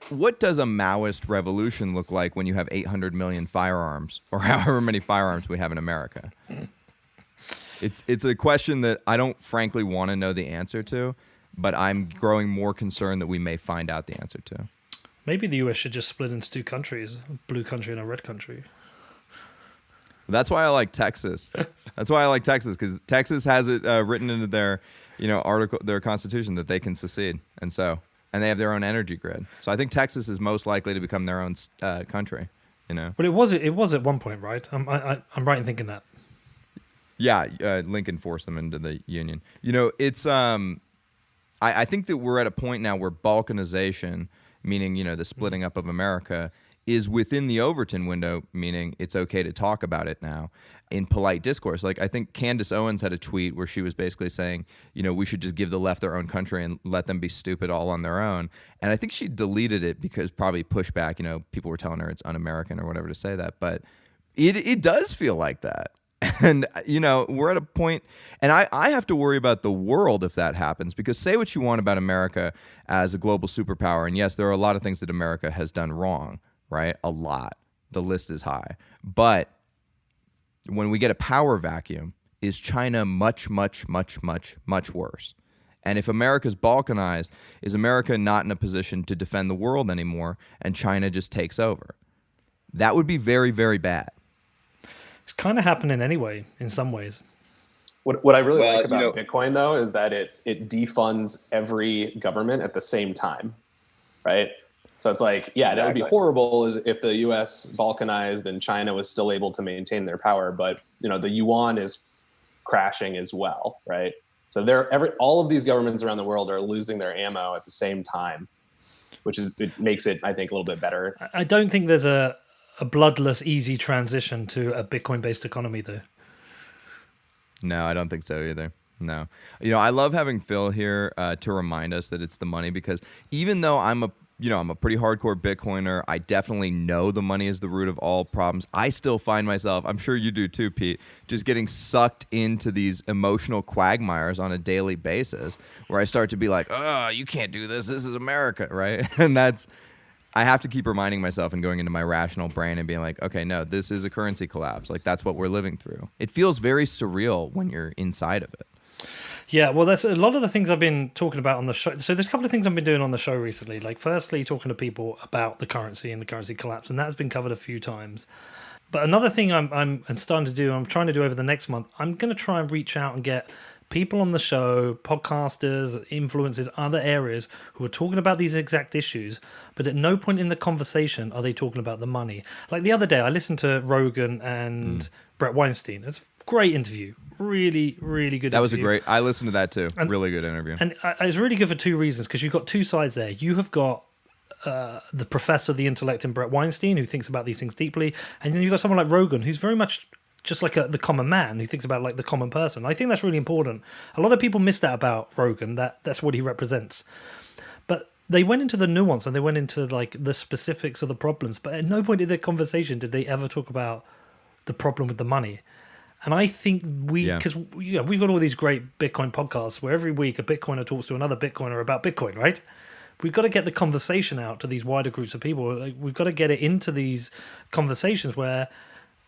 what does a Maoist revolution look like when you have 800 million firearms, or however many firearms we have in America? It's a question that I don't frankly want to know the answer to, but I'm growing more concerned that we may find out the answer to. Maybe the US should just split into two countries, a blue country and a red country. That's why I like Texas. That's why I like Texas, because Texas has it written into their, their constitution that they can secede, and they have their own energy grid. So I think Texas is most likely to become their own country. Well, it was at one point, right? I'm right in thinking that. Yeah, Lincoln forced them into the Union. It's I think that we're at a point now where balkanization, meaning the splitting up of America, is within the Overton window, meaning it's okay to talk about it now in polite discourse. Like, I think Candace Owens had a tweet where she was basically saying, we should just give the left their own country and let them be stupid all on their own. And I think she deleted it because probably pushback, people were telling her it's un-American or whatever to say that. But it does feel like that. And, we're at a point, and I have to worry about the world if that happens, because say what you want about America as a global superpower, and yes, there are a lot of things that America has done wrong, right? A lot. The list is high. But when we get a power vacuum, is China much, much, much, much, much worse? And if America's balkanized, is America not in a position to defend the world anymore, and China just takes over? That would be very, very bad. It's kind of happening anyway, in some ways. What I really like about Bitcoin, though, is that it defunds every government at the same time, right? So it's like, that would be horrible if the U.S. balkanized and China was still able to maintain their power, but the yuan is crashing as well, right? So all of these governments around the world are losing their ammo at the same time, it makes it, I think, a little bit better. I don't think there's a bloodless, easy transition to a Bitcoin-based economy, though. No, I don't think so either. No. I love having Phil here to remind us that it's the money, because even though I'm a pretty hardcore Bitcoiner, I definitely know the money is the root of all problems. I still find myself, I'm sure you do too, Pete, just getting sucked into these emotional quagmires on a daily basis where I start to be like, oh, you can't do this. This is America, right? And I have to keep reminding myself and going into my rational brain and being like, okay, no, this is a currency collapse. Like, that's what we're living through. It feels very surreal when you're inside of it. Yeah, well, that's a lot of the things I've been talking about on the show. So there's a couple of things I've been doing on the show recently. Like, firstly, talking to people about the currency and the currency collapse, and that's been covered a few times. But another thing I'm trying to do over the next month, I'm going to try and reach out and get people on the show, podcasters, influencers, other areas who are talking about these exact issues, but at no point in the conversation are they talking about the money. Like the other day, I listened to Rogan and Brett Weinstein. It's Great interview. Really, really good interview. That was a great... I listened to that too. Really good interview. And it's really good for two reasons, because you've got two sides there. You have got the professor, the intellect in Brett Weinstein, who thinks about these things deeply. And then you've got someone like Rogan, who's very much just like the common man, who thinks about like the common person. I think that's really important. A lot of people miss that about Rogan, that's what he represents. But they went into the nuance and they went into like the specifics of the problems. But at no point in their conversation did they ever talk about the problem with the money. And I think because we've got all these great Bitcoin podcasts where every week a Bitcoiner talks to another Bitcoiner about Bitcoin, right? We've got to get the conversation out to these wider groups of people. Like, we've got to get it into these conversations where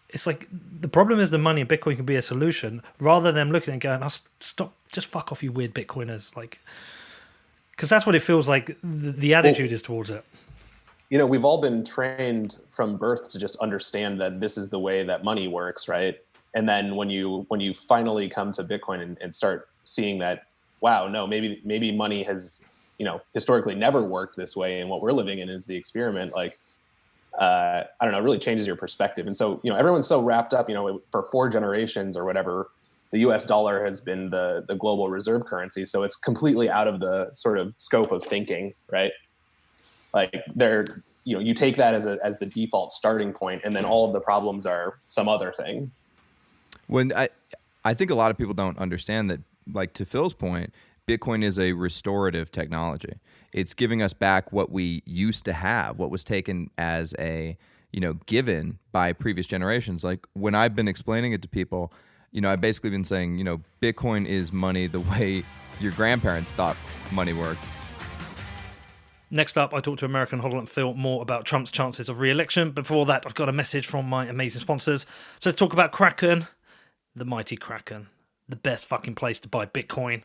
it's like the problem is the money and Bitcoin can be a solution, rather than them looking and going, stop, just fuck off, you weird Bitcoiners. Like, because that's what it feels like the attitude is towards it. We've all been trained from birth to just understand that this is the way that money works, right? And then when you finally come to Bitcoin and start seeing that, wow, no, maybe money has, historically never worked this way, and what we're living in is the experiment. Like, I don't know, it really changes your perspective. And so, everyone's so wrapped up, for 4 generations or whatever, the US dollar has been the global reserve currency. So it's completely out of the sort of scope of thinking, right? Like you take that as the default starting point, and then all of the problems are some other thing. When I think a lot of people don't understand that, like to Phil's point, Bitcoin is a restorative technology. It's giving us back what we used to have, what was taken as a, given by previous generations. Like when I've been explaining it to people, I've basically been saying, Bitcoin is money the way your grandparents thought money worked. Next up, I talked to American Hodl and Phil more about Trump's chances of re-election. Before that, I've got a message from my amazing sponsors. So let's talk about Kraken, the mighty Kraken, the best fucking place to buy Bitcoin.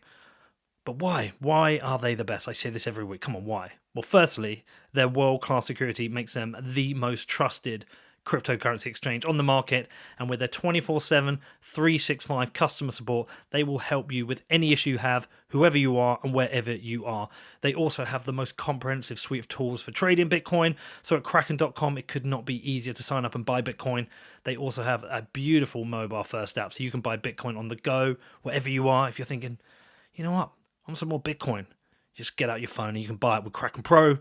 But why? Why are they the best? I say this every week. Come on, why? Well, firstly, their world-class security makes them the most trusted cryptocurrency exchange on the market, and with their 24/7, 365 customer support, they will help you with any issue you have, whoever you are and wherever you are. They also have the most comprehensive suite of tools for trading Bitcoin, so at kraken.com it could not be easier to sign up and buy Bitcoin. They also have a beautiful mobile first app, so you can buy Bitcoin on the go, wherever you are. If you're thinking, you know what, I want some more Bitcoin, just get out your phone and you can buy it with Kraken Pro.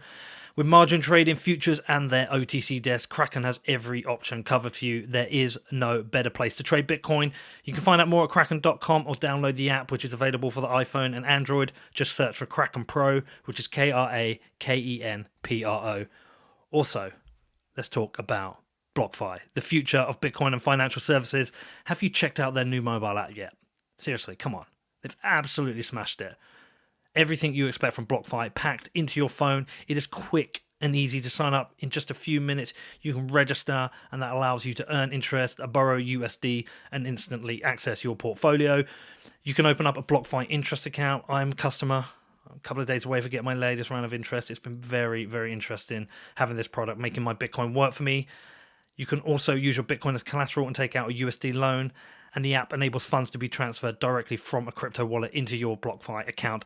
With margin trading, futures, and their OTC desk, Kraken has every option covered for you. There is no better place to trade Bitcoin. You can find out more at kraken.com or download the app, which is available for the iPhone and Android. Just search for Kraken Pro, which is KrakenPro. Also, let's talk about BlockFi, the future of Bitcoin and financial services. Have you checked out their new mobile app yet? Seriously, come on. They've absolutely smashed it. Everything you expect from BlockFi packed into your phone. It is quick and easy to sign up. In just a few minutes, you can register, and that allows you to earn interest, borrow USD, and instantly access your portfolio. You can open up a BlockFi interest account. I'm a customer. I'm a couple of days away for getting my latest round of interest. It's been very, very interesting having this product, making my Bitcoin work for me. You can also use your Bitcoin as collateral and take out a USD loan, and the app enables funds to be transferred directly from a crypto wallet into your BlockFi account.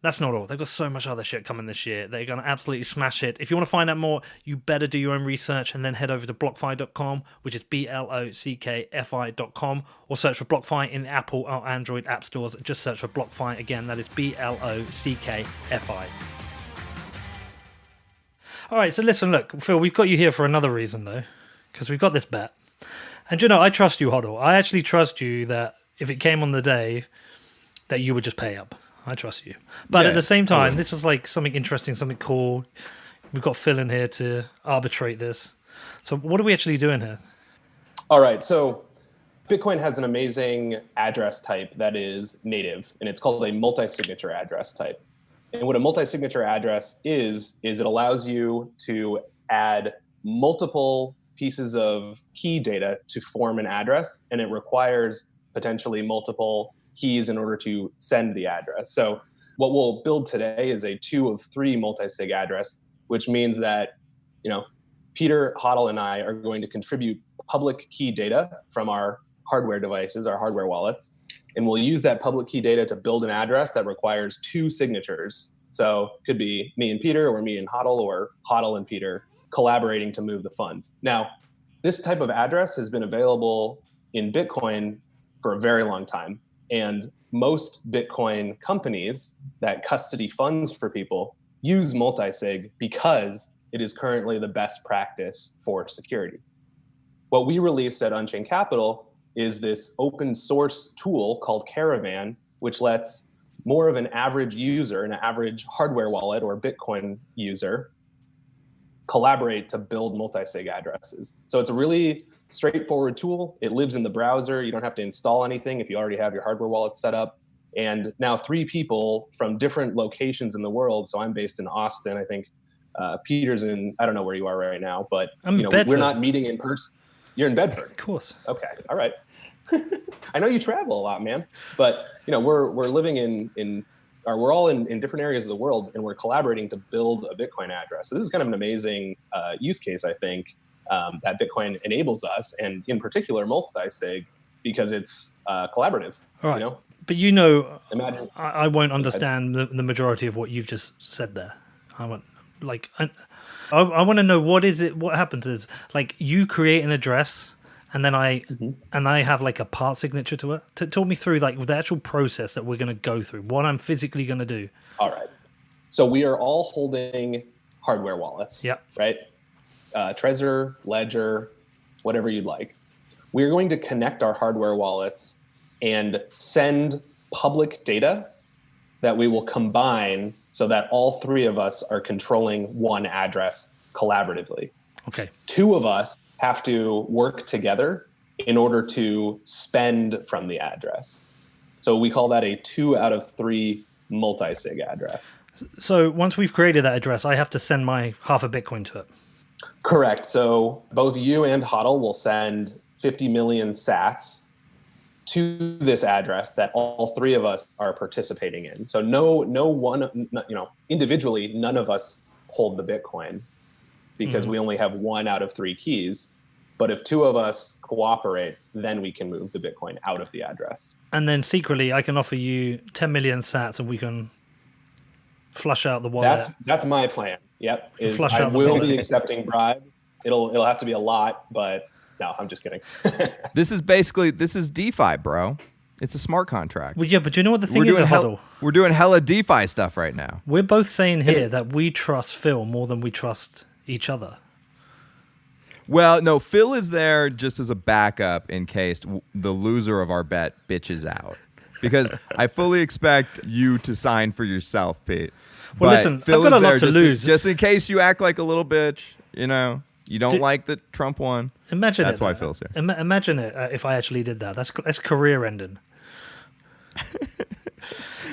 That's not all. They've got so much other shit coming this year. They're going to absolutely smash it. If you want to find out more, you better do your own research and then head over to blockfi.com, which is blockfi.com, or search for BlockFi in the Apple or Android app stores. Just search for BlockFi. Again, that is blockfi. All right, so listen, look, Phil, we've got you here for another reason, though, because we've got this bet. And, I trust you, Hodl. I actually trust you that if it came on the day, that you would just pay up. I trust you. But at the same time, this is like something interesting, something cool. We've got Phil in here to arbitrate this. So what are we actually doing here? All right. So Bitcoin has an amazing address type that is native, and it's called a multi-signature address type. And what a multi-signature address is it allows you to add multiple pieces of key data to form an address, and it requires potentially multiple keys in order to send the address. So what we'll build today is a 2 of 3 multi-sig address, which means that, Peter, Hodl, and I are going to contribute public key data from our hardware devices, our hardware wallets, and we'll use that public key data to build an address that requires 2 signatures. So it could be me and Peter, or me and Hodl, or Hodl and Peter collaborating to move the funds. Now, this type of address has been available in Bitcoin for a very long time. And most Bitcoin companies that custody funds for people use multi-sig because it is currently the best practice for security. What we released at Unchained Capital is this open source tool called Caravan, which lets more of an average user, an average hardware wallet or Bitcoin user, collaborate to build multi-sig addresses. So it's a really straightforward tool. It lives in the browser. You don't have to install anything if you already have your hardware wallet set up. And now 3 people from different locations in the world. So I'm based in Austin. I think Peter's in, I don't know where you are right now, but we're not meeting in person. You're in Bedford. Of course. Okay. All right. I know you travel a lot, man. But we're living we're all in different areas of the world, and we're collaborating to build a Bitcoin address. So this is kind of an amazing use case, I think, that Bitcoin enables us, and in particular multi-sig, because it's collaborative. All right. But imagine I won't understand the majority of what you've just said there. I want to know what happens is, like, you create an address and then I have like a part signature to it. Talk me through like the actual process that we're going to go through, what I'm physically going to do. All right. So we are all holding hardware wallets. Yeah. Right. Trezor, Ledger, whatever you'd like. We're going to connect our hardware wallets and send public data that we will combine so that all 3 of us are controlling one address collaboratively. Okay. 2 of us have to work together in order to spend from the address. So we call that a 2 out of 3 multi-sig address. So once we've created that address, I have to send my half a Bitcoin to it. Correct. So both you and Hodl will send 50 million sats to this address that all 3 of us are participating in. So no one, individually, none of us hold the Bitcoin because we only have 1 out of 3 keys. But if 2 of us cooperate, then we can move the Bitcoin out of the address. And then secretly, I can offer you 10 million sats and we can flush out the wallet. That's my plan. Yep. I will be accepting bribes. It'll have to be a lot, but no, I'm just kidding. This is DeFi, bro. It's a smart contract. Well, yeah, but you know what the thing is, Hodl? We're doing hella DeFi stuff right now. We're both saying here that we trust Phil more than we trust each other. Well, no, Phil is there just as a backup in case the loser of our bet bitches out. Because I fully expect you to sign for yourself, Pete. Well, listen, Phil I've got a lot to lose. Just in case you act like a little bitch, you don't like that Trump won. Imagine That's why Phil's here. Imagine it if I actually did that. That's career ending.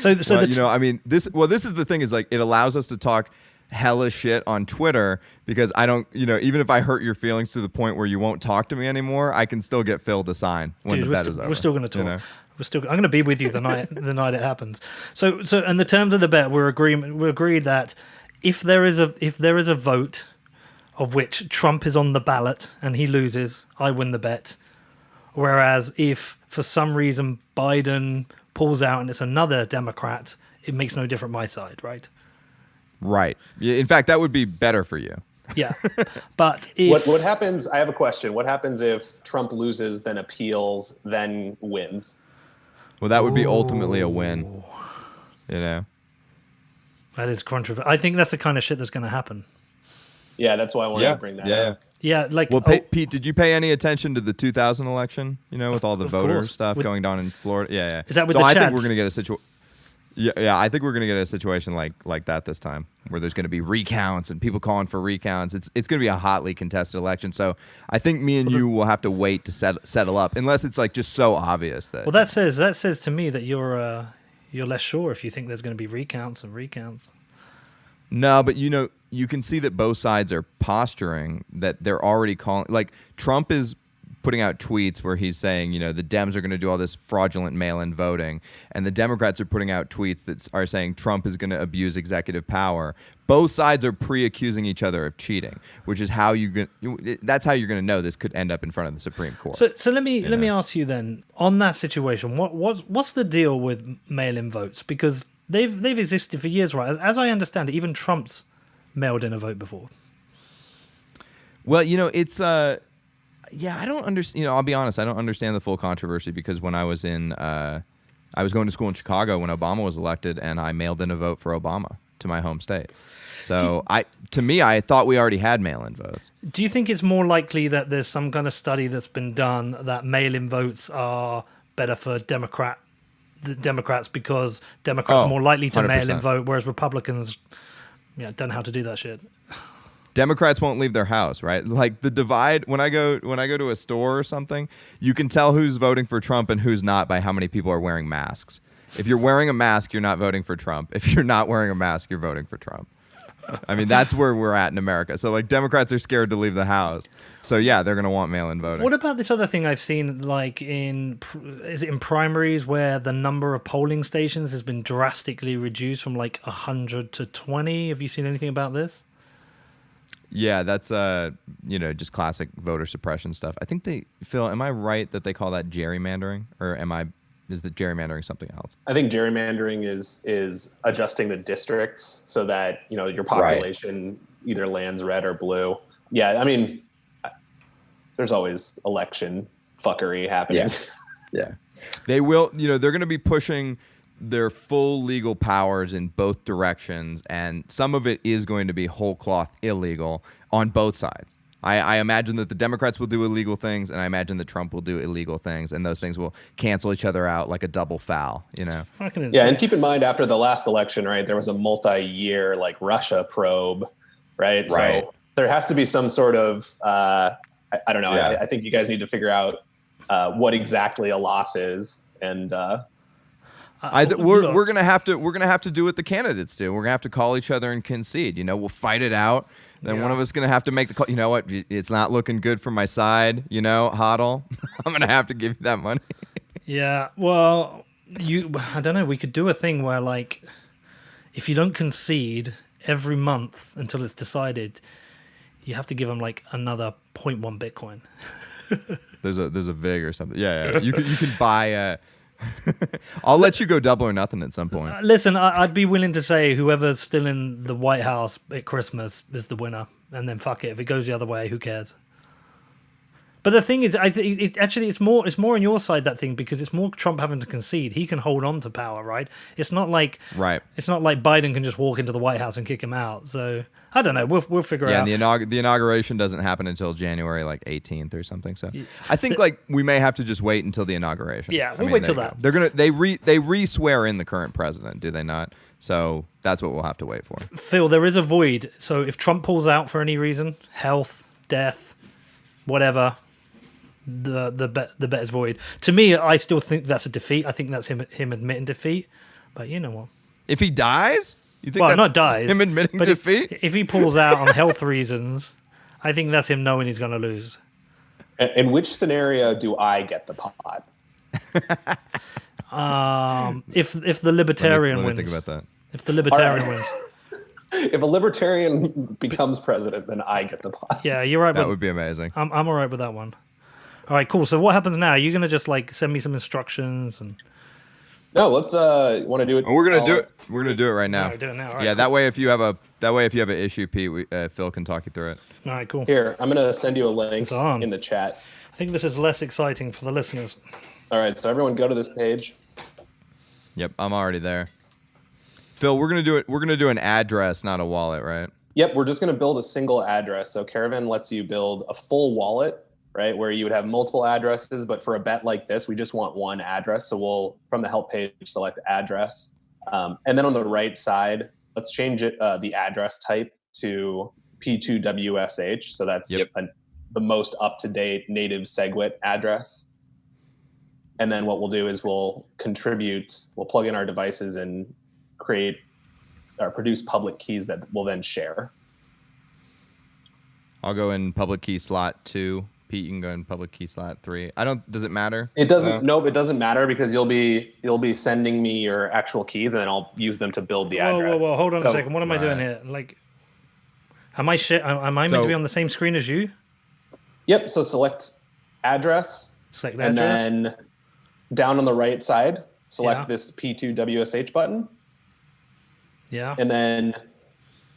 This is the thing is like it allows us to talk hella shit on Twitter because I don't, even if I hurt your feelings to the point where you won't talk to me anymore, I can still get Phil to sign when the bet is over. We're still going to talk. I'm going to be with you the night it happens. So and the terms of the bet we agreed that if there is a vote of which Trump is on the ballot and he loses, I win the bet. Whereas if for some reason Biden pulls out and it's another Democrat, it makes no difference my side, right? Right. In fact, that would be better for you. Yeah. But if what happens, I have a question. What happens if Trump loses, then appeals, then wins? Well, that would be ultimately a win. That is controversial. I think that's the kind of shit that's going to happen. Yeah, that's why I wanted to bring that up. Yeah, like... Well, Pete, did you pay any attention to the 2000 election? With all the voter stuff going on in Florida? Yeah. Is that with so the I Chads? think we're going to get a situation... Yeah, I think we're going to get a situation like that this time, where there's going to be recounts and people calling for recounts. It's going to be a hotly contested election. So I think me and you will have to wait to settle up, unless it's like just so obvious that... Well, that says to me that you're less sure if you think there's going to be recounts and recounts. No, but you can see that both sides are posturing that they're already calling... Like, Trump is putting out tweets where he's saying, the Dems are going to do all this fraudulent mail-in voting, and the Democrats are putting out tweets that are saying Trump is going to abuse executive power. Both sides are pre-accusing each other of cheating, which is how that's how you're going to know this could end up in front of the Supreme Court. So let me ask you then, on that situation, what's the deal with mail-in votes? Because they've existed for years, right? As I understand it, even Trump's mailed in a vote before. Well, it's Yeah, I don't understand. I'll be honest. I don't understand the full controversy because when I was I was going to school in Chicago when Obama was elected, and I mailed in a vote for Obama to my home state. So I thought we already had mail-in votes. Do you think it's more likely that there's some kind of study that's been done that mail-in votes are better for Democrats because Democrats are more likely to 100%. mail-in vote, whereas Republicans don't know how to do that shit? Democrats won't leave their house, right? Like the divide when I go to a store or something, you can tell who's voting for Trump and who's not by how many people are wearing masks. If you're wearing a mask, you're not voting for Trump. If you're not wearing a mask, you're voting for Trump. I mean, that's where we're at in America. So like Democrats are scared to leave the house. So yeah, they're going to want mail-in voting. What about this other thing I've seen, like is it in primaries where the number of polling stations has been drastically reduced from like 100 to 20? Have you seen anything about this? Yeah, that's just classic voter suppression stuff. I think Phil, am I right that they call that gerrymandering, or is the gerrymandering something else? I think gerrymandering is adjusting the districts so that your population either lands red or blue. Yeah, I mean, there's always election fuckery happening. Yeah. They will. They're going to be pushing their full legal powers in both directions, and some of it is going to be whole cloth illegal on both sides. I imagine that the Democrats will do illegal things, and I imagine that Trump will do illegal things, and those things will cancel each other out like a double foul, Fucking insane. Yeah, and keep in mind, after the last election, right, there was a multi-year like Russia probe, right? So there has to be some sort of I don't know. Yeah. I think you guys need to figure out what exactly a loss is, and we're gonna have to do what the candidates do. We're gonna have to call each other and concede. We'll fight it out. Then one of us is gonna have to make the call. You know what? It's not looking good for my side. Hodl. I'm gonna have to give you that money. Yeah. Well, I don't know. We could do a thing where, like, if you don't concede every month until it's decided, you have to give them like another 0.1 Bitcoin. There's a VIG or something. Yeah. You can buy. I'll let you go double or nothing at some point. Listen, I'd be willing to say whoever's still in the White House at Christmas is the winner, and then fuck it. If it goes the other way, who cares? But the thing is, I think it's more on your side, that thing, because it's more Trump having to concede. He can hold on to power, right? It's not like It's not like Biden can just walk into the White House and kick him out. So I don't know. We'll figure it out. Yeah, and the inauguration doesn't happen until January 18th or something. So I think we may have to just wait until the inauguration. Yeah, we'll wait till that. They re-swear in the current president, do they not? So that's what we'll have to wait for. Phil, there is a void. So if Trump pulls out for any reason, health, death, whatever, the bet is void. To me, I still think that's a defeat. I think that's him admitting defeat. But you know what? If he dies, you think not dies, him admitting defeat? If he pulls out on health reasons, I think that's him knowing he's going to lose. In which scenario do I get the pot? If the libertarian let me wins. think about that. If the libertarian wins. If a libertarian becomes president, then I get the pot. Yeah, you're right. That would be amazing. I'm all right with that one. All right, cool. So what happens now? You're gonna just like send me some instructions and. No, let's want to do it. Oh, we're gonna do it. We're gonna do it right now. All right, do it now. All right, yeah, cool. that way if you have an issue, Pete, Phil can talk you through it. All right, cool. Here, I'm gonna send you a link It's on. in the chat. I think this is less exciting for the listeners. All right, so everyone go to this page. Yep, I'm already there. Phil, we're gonna do it. We're gonna do an address, not a wallet, right? Yep, we're just gonna build a single address. So Caravan lets you build a full wallet, right, where you would have multiple addresses, but for a bet like this, we just want one address. So we'll, from the help page, select address. And then on the right side, let's change it, the address type to P2WSH. So that's the most up-to-date native SegWit address. And then what we'll do is we'll plug in our devices and create or produce public keys that we'll then share. I'll go in public key slot 2. Pete, you can go in public key slot 3. Does it matter? It doesn't. Nope, it doesn't matter because you'll be sending me your actual keys and then I'll use them to build the address. Whoa, hold on a second. What am I doing here? Like, am I meant to be on the same screen as you? Yep. So select address. Select and address. then down on the right side, select this P2WSH button. Yeah. And then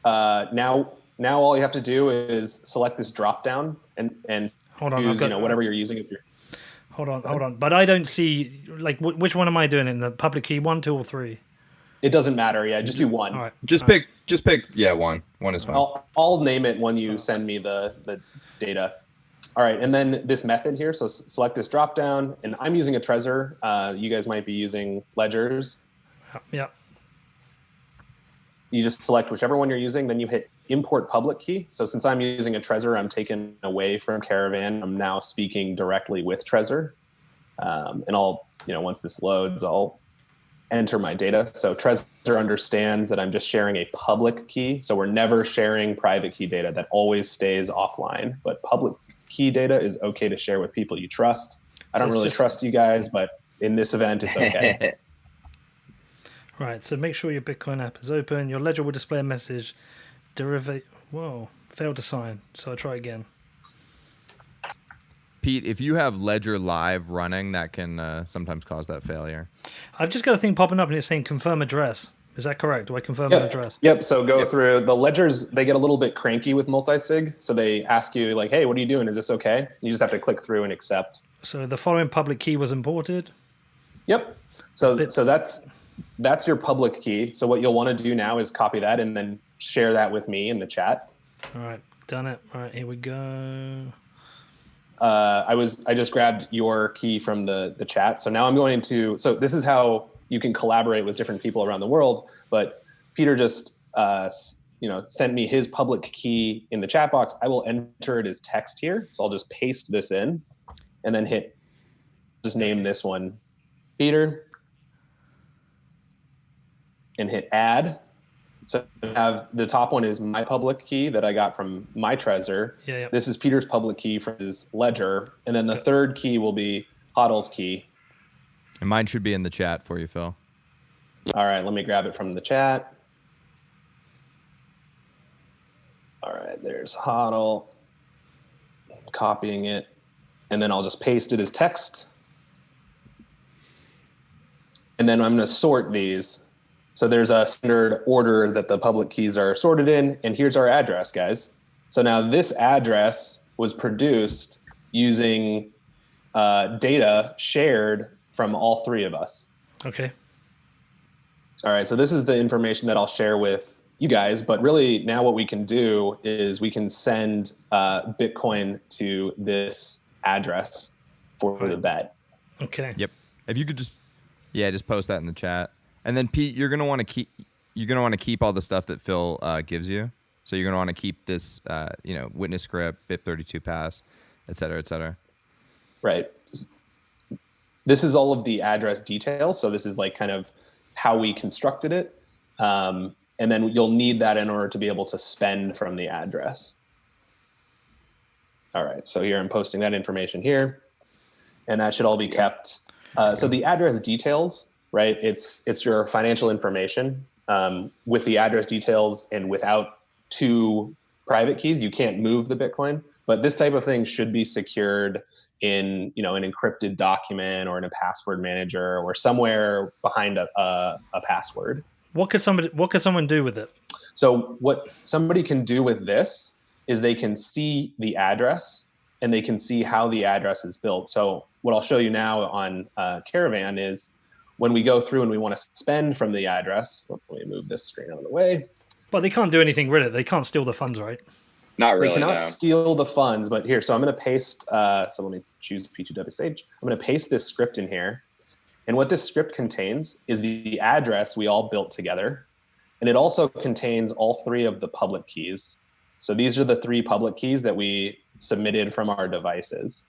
now all you have to do is select this drop down and Hold on, I've got, whatever you're using. If you're hold on. But I don't see, like, which one am I doing in the public key? 1, 2, or 3? It doesn't matter. Yeah, just do one. All right. Just pick. Yeah, one. One is fine. I'll name it when you send me the data. All right, and then this method here. So select this drop down, and I'm using a Trezor. You guys might be using ledgers. Yeah. You just select whichever one you're using, then you hit import public key. So since I'm using a Trezor, I'm taken away from Caravan. I'm now speaking directly with Trezor. And I'll, once this loads, I'll enter my data. So Trezor understands that I'm just sharing a public key. So we're never sharing private key data. That always stays offline. But public key data is okay to share with people you trust. I don't really trust you guys, but in this event, it's okay. Right, so make sure your Bitcoin app is open. Your ledger will display a message. Failed to sign. So I try again. Pete, if you have Ledger Live running, that can sometimes cause that failure. I've just got a thing popping up and it's saying confirm address. Is that correct? Do I confirm an address? Yep. So go through the ledgers. They get a little bit cranky with multi-sig. So they ask you like, hey, what are you doing? Is this okay? You just have to click through and accept. So the following public key was imported? Yep. So that's your public key. So what you'll want to do now is copy that and then share that with me in the chat. All right, done it. All right, here we go. I just grabbed your key from the chat. So now I'm going to, so this is how you can collaborate with different people around the world. But Peter just, sent me his public key in the chat box. I will enter it as text here. So I'll just paste this in and then name this one Peter. And hit add. So I have the top one is my public key that I got from my Trezor. Yeah. This is Peter's public key from his ledger. And then the third key will be Hodl's key. And mine should be in the chat for you, Phil. All right, let me grab it from the chat. All right, there's Hodl. Copying it. And then I'll just paste it as text. And then I'm going to sort these. So there's a standard order that the public keys are sorted in, and here's our address, guys. So now this address was produced using data shared from all three of us. Okay. All right, so this is the information that I'll share with you guys, but really now what we can do is we can send Bitcoin to this address for the bet. Okay. Yep. If you could just post that in the chat. And then Pete, you're gonna want to keep all the stuff that Phil gives you. So you're gonna want to keep this, witness script, BIP32 pass, et cetera, et cetera. Right. This is all of the address details. So this is like kind of how we constructed it, and then you'll need that in order to be able to spend from the address. All right. So here I'm posting that information here, and that should all be kept. So the address details. Right, it's your financial information with the address details, and without two private keys, you can't move the Bitcoin. But this type of thing should be secured in an encrypted document or in a password manager or somewhere behind a password. What could someone do with it? So what somebody can do with this is they can see the address and they can see how the address is built. So what I'll show you now on Caravan is, when we go through and we want to spend from the address, let me move this screen out of the way. But they can't do anything with it. They can't steal the funds, right? Not really. They cannot steal the funds, but here, so I'm going to paste, so let me choose P2WSH. I'm going to paste this script in here. And what this script contains is the address we all built together. And it also contains all three of the public keys. So these are the three public keys that we submitted from our devices.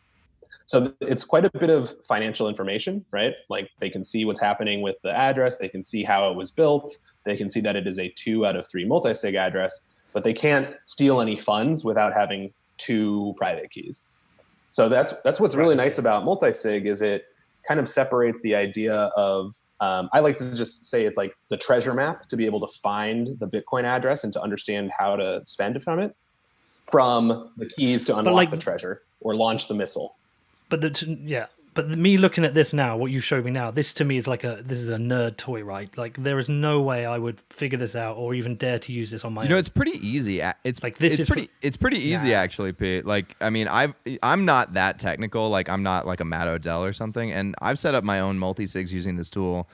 So it's quite a bit of financial information, right? Like they can see what's happening with the address. They can see how it was built. They can see that it is a 2 out of 3 multi-sig address, but they can't steal any funds without having 2 private keys. So that's what's really nice about multi-sig is it kind of separates the idea of, I like to just say it's like the treasure map to be able to find the Bitcoin address and to understand how to spend from it, from the keys to unlock the treasure or launch the missile. But But me looking at this now, what you showed me now, this to me is this is a nerd toy, right? Like there is no way I would figure this out or even dare to use this on my own. It's pretty easy. It's like this it's pretty easy actually, Pete. Like I mean, I'm not that technical. Like I'm not like a Matt Odell or something, and I've set up my own multi-sigs using this tool.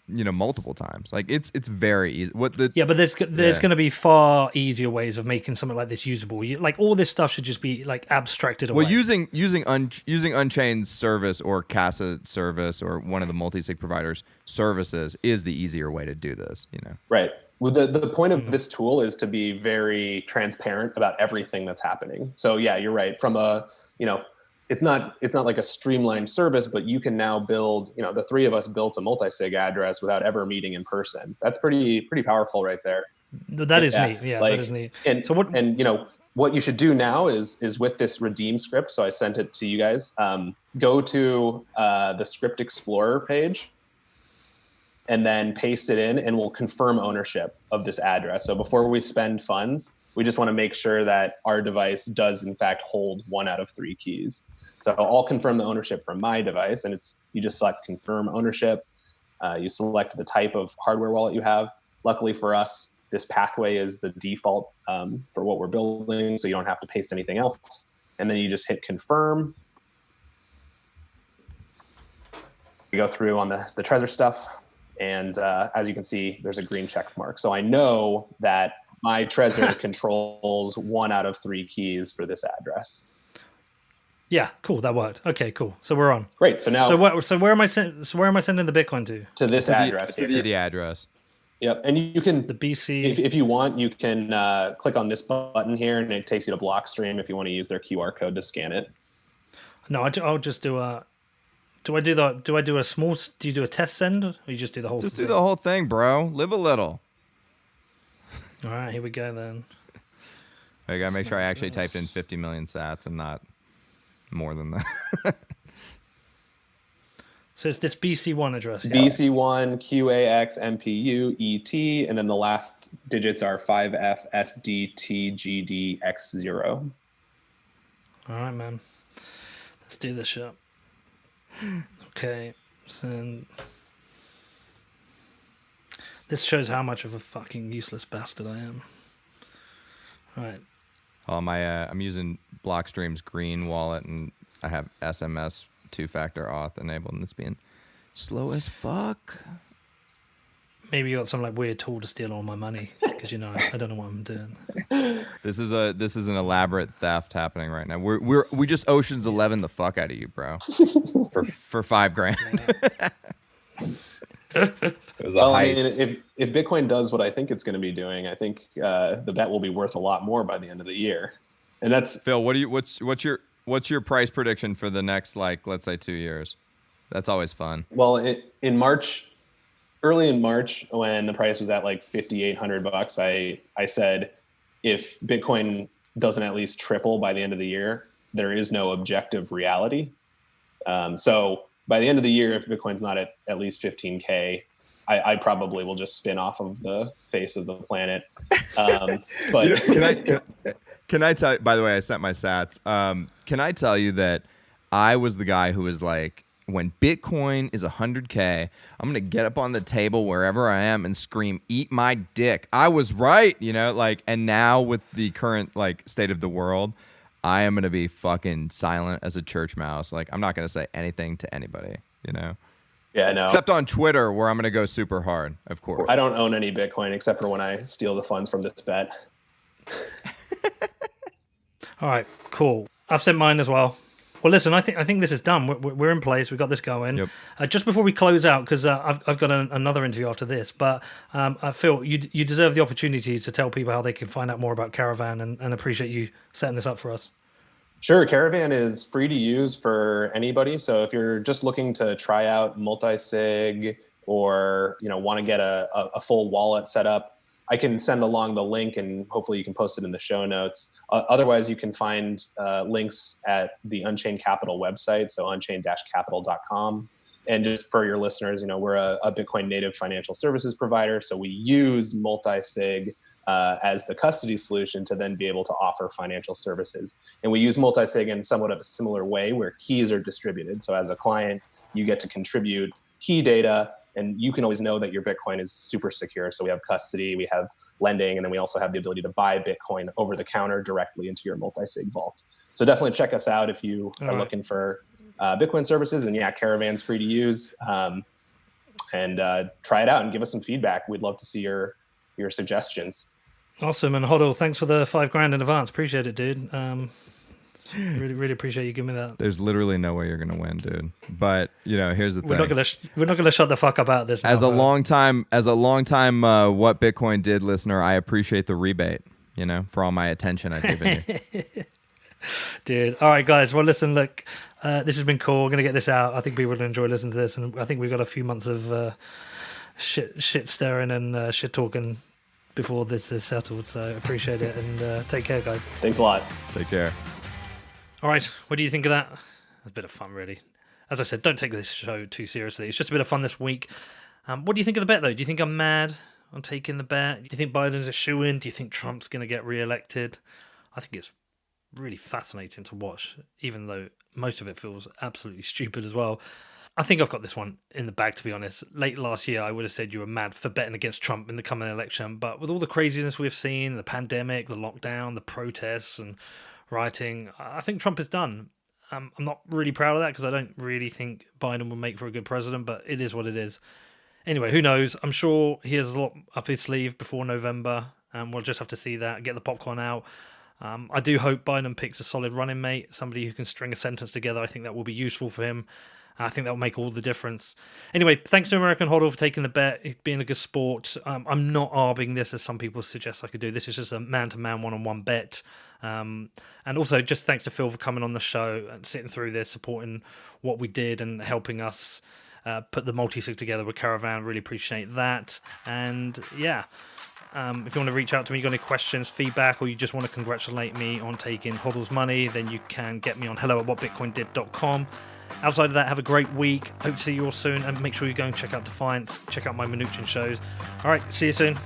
Multiple times. Like it's very easy. But there's going to be far easier ways of making something like this usable. Like all this stuff should just be like abstracted away. Well, using Unchained service or Casa service or one of the multi-sig providers services is the easier way to do this. Right. Well, the point of this tool is to be very transparent about everything that's happening. So yeah, you're right. From a it's not like a streamlined service, but you can now build, the three of us built a multi-sig address without ever meeting in person. That's pretty powerful right there. That is neat. Yeah, that is neat. And so what you should do now is with this redeem script. So I sent it to you guys. Go to the script explorer page and then paste it in, and we'll confirm ownership of this address. So before we spend funds, we just want to make sure that our device does in fact hold 1 out of 3 keys. So I'll confirm the ownership from my device, and you just select confirm ownership. You select the type of hardware wallet you have. Luckily for us, this pathway is the default for what we're building, so you don't have to paste anything else. And then you just hit confirm. We go through on the Trezor stuff, and as you can see, there's a green check mark. So I know that my Trezor controls 1 out of 3 keys for this address. Yeah, cool. That worked. Okay, cool. So we're on. Great. So now, where am I sending the Bitcoin to? To this address. To the address. Yep. And you can the BC. If you want, you can click on this button here, and it takes you to Blockstream if you want to use their QR code to scan it. No, I'll just do a. Do I do a small? Do you do a test send, or you just do the whole? Just do the whole thing, bro. Live a little. All right, here we go then. I gotta make sure I actually typed in 50 million sats and not more than that. So it's this BC1 address. Yeah? BC1 QAX MPU ET, and then the last digits are 5F SDTGDX0. All right, man. Let's do this shit. Okay, send. This shows how much of a fucking useless bastard I am. All right. I'm using Blockstream's green wallet, and I have SMS 2-factor auth enabled, and it's being slow as fuck. Maybe you got some like weird tool to steal all my money because I don't know what I'm doing. This is an elaborate theft happening right now. We just Ocean's 11 the fuck out of you, bro, for $5,000. It was a heist. I mean, if Bitcoin does what I think it's going to be doing, I think the bet will be worth a lot more by the end of the year. And that's Phil. What's your price prediction for the next, like, let's say 2 years? That's always fun. Well, early in March, when the price was at like $5,800, I said, if Bitcoin doesn't at least triple by the end of the year, there is no objective reality. So by the end of the year, if Bitcoin's not at least 15K, I probably will just spin off of the face of the planet. But can I tell you, by the way, I sent my sats. Can I tell you that I was the guy who was like, when Bitcoin is 100K, I'm going to get up on the table wherever I am and scream, eat my dick. I was right, and now with the current like state of the world, I am going to be fucking silent as a church mouse. Like, I'm not going to say anything to anybody, Yeah, no. Except on Twitter, where I'm going to go super hard, of course. I don't own any Bitcoin except for when I steal the funds from this bet. All right, cool. I've sent mine as well. Well, listen, I think this is done. We're in place. We've got this going. Yep. Just before we close out, because I've got another interview after this, but I feel you deserve the opportunity to tell people how they can find out more about Caravan, and appreciate you setting this up for us. Sure. Caravan is free to use for anybody. So if you're just looking to try out multi-sig or want to get a full wallet set up, I can send along the link, and hopefully you can post it in the show notes. Otherwise, you can find links at the Unchained Capital website, so unchained-capital.com. And just for your listeners, we're a Bitcoin native financial services provider, so we use multi-sig as the custody solution to then be able to offer financial services. And we use multi-sig in somewhat of a similar way where keys are distributed. So as a client, you get to contribute key data, and you can always know that your Bitcoin is super secure. So we have custody, we have lending, and then we also have the ability to buy Bitcoin over the counter directly into your multi-sig vault. So definitely check us out if you are looking for Bitcoin services. And yeah, Caravan's free to use. And try it out and give us some feedback. We'd love to see your suggestions. Awesome. And Hodl, thanks for the $5,000 in advance. Appreciate it, dude. Really appreciate you giving me that. There's literally no way you're gonna win, dude. But here's the thing: we're not gonna shut the fuck up out of this. As a long time What Bitcoin Did listener, I appreciate the rebate. For all my attention I've given you. Dude. All right, guys. Well, listen, look, this has been cool. We're gonna get this out. I think people will enjoy listening to this, and I think we've got a few months of shit stirring and shit talking before this is settled. So appreciate it, and take care, guys. Thanks a lot. Take care. All right, what do you think of that? It's a bit of fun, really. As I said, don't take this show too seriously. It's just a bit of fun this week. What do you think of the bet, though? Do you think I'm mad on taking the bet? Do you think Biden's a shoo-in? Do you think Trump's going to get re-elected? I think it's really fascinating to watch, even though most of it feels absolutely stupid as well. I think I've got this one in the bag, to be honest. Late last year, I would have said you were mad for betting against Trump in the coming election. But with all the craziness we've seen, the pandemic, the lockdown, the protests, and rioting, I think Trump is done. I'm not really proud of that because I don't really think Biden will make for a good president, but it is what it is. Anyway, who knows? I'm sure he has a lot up his sleeve before November, and we'll just have to see that, get the popcorn out. I do hope Biden picks a solid running mate, somebody who can string a sentence together. I think that will be useful for him. I think that will make all the difference. Anyway, thanks to American Hodl for taking the bet, it being a good sport. I'm not arbing this as some people suggest I could do. This is just a man-to-man, one-on-one bet. And also, just thanks to Phil for coming on the show and sitting through this, supporting what we did and helping us put the multi-sig together with Caravan. Really appreciate that. And yeah, if you want to reach out to me, you got any questions, feedback, or you just want to congratulate me on taking Hodl's money, then you can get me on hello@whatbitcoindid.com. Outside of that, have a great week. Hope to see you all soon, and make sure you go and check out Defiance, check out my Mnuchin shows. All right, see you soon.